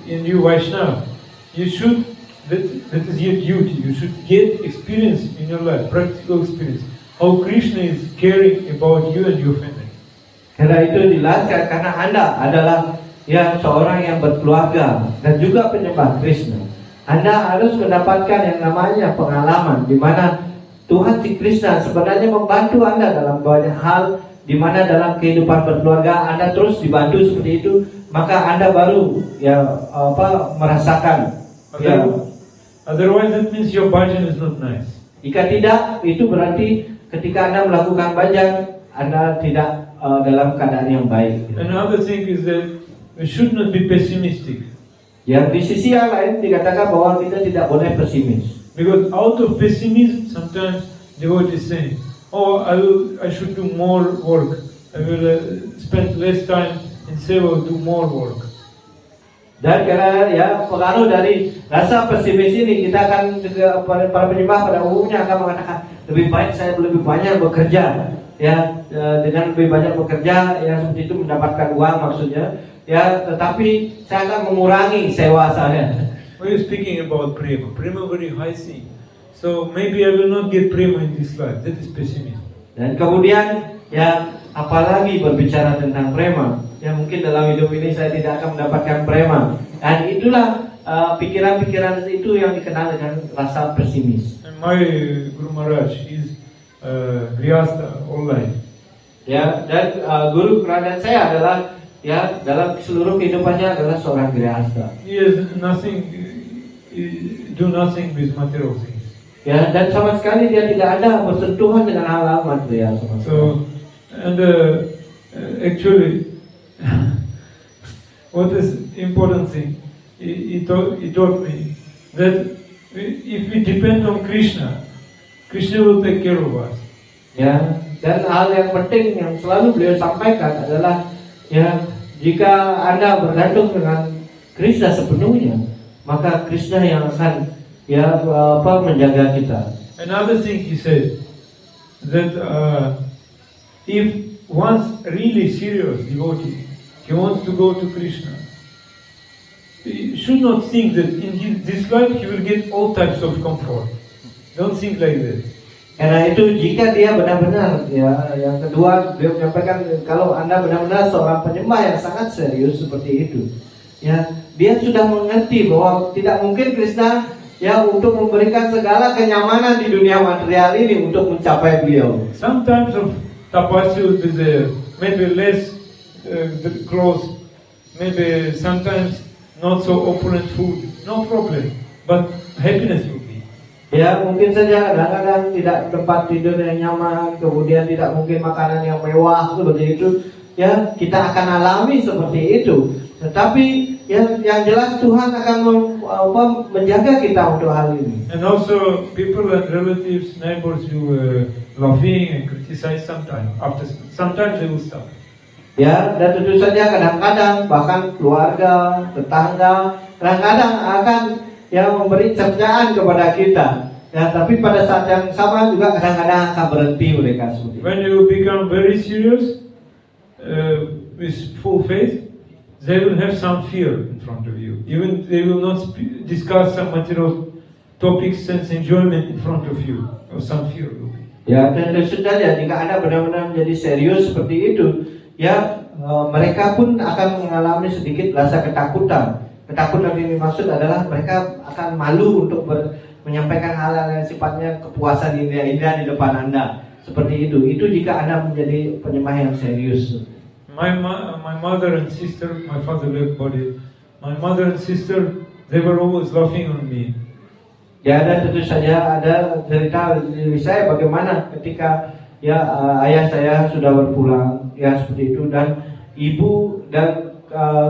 S1: in you Vaishnava, you should, that is your duty, you should get experience in your life, practical experience, how Krishna is caring about you and your family.
S4: Karena itu dijelaskan karena Anda adalah ya seorang yang berkeluarga dan juga penyembah Krishna. Anda harus mendapatkan yang namanya pengalaman di mana Tuhan si Krishna sebenarnya membantu Anda dalam banyak hal, di mana dalam kehidupan berkeluarga Anda terus dibantu seperti itu, maka Anda baru merasakan.
S1: Otherwise that means your bhajan is not nice.
S4: Jika tidak, itu berarti ketika Anda melakukan bhajan, Anda tidak dalam keadaan yang baik.
S1: Another thing is that we should not be pessimistic.
S4: Yang di sisi yang lain dikatakan bahwa kita tidak boleh pesimis.
S1: Because out of pessimism, sometimes devotee is saying, "Oh, I should do more work. I will spend less time in seva, do more work."
S4: Dan karena ya pengaruh dari rasa pesimis ini, kita akan juga para penyembah pada umumnya akan mengatakan lebih baik saya lebih banyak bekerja, ya dengan lebih banyak bekerja ya seperti itu mendapatkan uang maksudnya, ya tetapi saya akan mengurangi sewa saya.
S1: We are speaking about prema. Prema very high thing. So maybe I will not get prema in this life. That is pessimism.
S4: Dan kemudian ya apalagi berbicara tentang prema, ya mungkin dalam hidup ini saya tidak akan mendapatkan prema. Dan itulah pikiran-pikiran itu yang dikenal dengan rasa pesimis.
S1: And my Guru Maharaj is Grihastha all life.
S4: Ya, dan guru kerajaan saya adalah ya dalam seluruh kehidupannya adalah seorang grihastha.
S1: He has nothing, do nothing with material things.
S4: Ya, dan sama sekali dia tidak ada bersentuhan dengan hal-hal material sama sekali.
S1: So, and actually, what is important thing? He taught me that if we depend on Krishna, Krishna will take care of us.
S4: Ya, dan hal yang penting yang selalu beliau sampaikan adalah ya jika Anda bergantung dengan Krishna sepenuhnya, maka Krishna yang akan ya menjaga kita.
S1: Another thing he said that if one's really serious devotee, he wants to go to Krishna, he should not think that in this life he will get all types of comfort. Don't think like that.
S4: Karena itu jika dia benar-benar ya yang kedua beliau menyampaikan kalau Anda benar-benar seorang penyembah yang sangat serius seperti itu, ya dia sudah mengerti bahwa tidak mungkin Krishna ya untuk memberikan segala kenyamanan di dunia material ini untuk mencapai beliau.
S1: Sometimes of tapasya will be there, maybe less clothes, maybe sometimes not so opulent food, no problem, but happiness will be.
S4: Ya mungkin saja kadang-kadang tidak tempat tidur yang nyaman, kemudian tidak mungkin makanan yang mewah seperti itu. Ya kita akan alami seperti itu. Tetapi yang jelas Tuhan akan menjaga kita untuk hal ini.
S1: And also people and relatives, neighbors who laughing and criticize sometimes. After sometimes they will stop.
S4: Ya dan tentu saja kadang-kadang bahkan keluarga, tetangga kadang-kadang akan yang memberi cercaan kepada kita. Ya, tapi pada saat yang sama juga kadang-kadang akan berhenti mereka seperti itu.
S1: When you become very serious with full faith, they will have some fear in front of you. Even they will not discuss some material topics, sense enjoyment in front of you, or some fear will be.
S4: Ya, dan tentu saja jika Anda benar-benar menjadi serius seperti itu, ya mereka pun akan mengalami sedikit rasa ketakutan. Ketakutan ini maksud adalah mereka akan malu untuk menyampaikan hal-hal yang sifatnya kepuasan indah di depan Anda. Seperti itu. Itu jika Anda menjadi penyembah yang serius.
S1: My mother and sister, my father left body. My mother and sister, they were always laughing on me.
S4: Ya, dan tentu saja ada cerita dari saya bagaimana ketika ya ayah saya sudah berpulang, ya seperti itu, dan ibu dan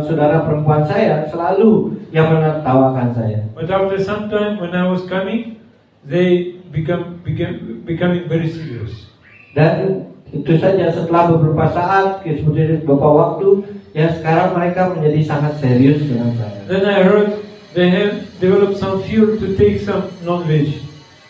S4: saudara perempuan saya selalu yang menertawakan saya.
S1: But after some time, when I was coming, they becoming very serious.
S4: Dan itu saja setelah beberapa saat, seperti beberapa waktu, ya sekarang mereka menjadi sangat serius dengan saya.
S1: Then I heard they have developed some fear to take some non-veg.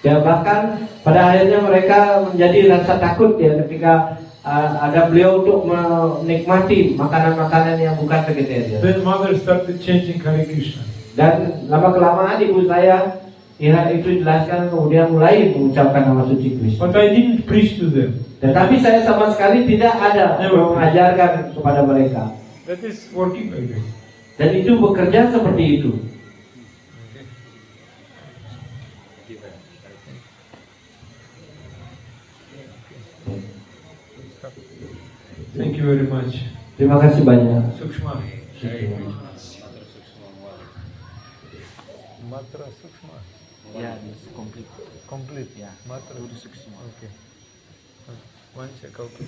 S4: Ya bahkan pada akhirnya mereka menjadi rasa takut ya ketika ada beliau untuk menikmati makanan-makanan yang bukan vegetarian.
S1: Then mother started chanting Hare Krishna.
S4: Dan lama kelamaan ibu saya ya itu jelaskan kemudian mulai mengucapkan nama suci Krishna.
S1: But I didn't preach to them.
S4: Tetapi saya sama sekali tidak ada mengajarkan kepada mereka.
S1: That is working like this.
S4: Dan itu bekerja seperti itu.
S1: Thank you very much.
S4: Terima kasih banyak.
S1: Sukshma.
S2: Matra Sukshma.
S4: Ya, komplit.
S2: Complete.
S4: Ya,
S2: Matra
S4: Sukshma.
S2: Okay.
S1: One check out the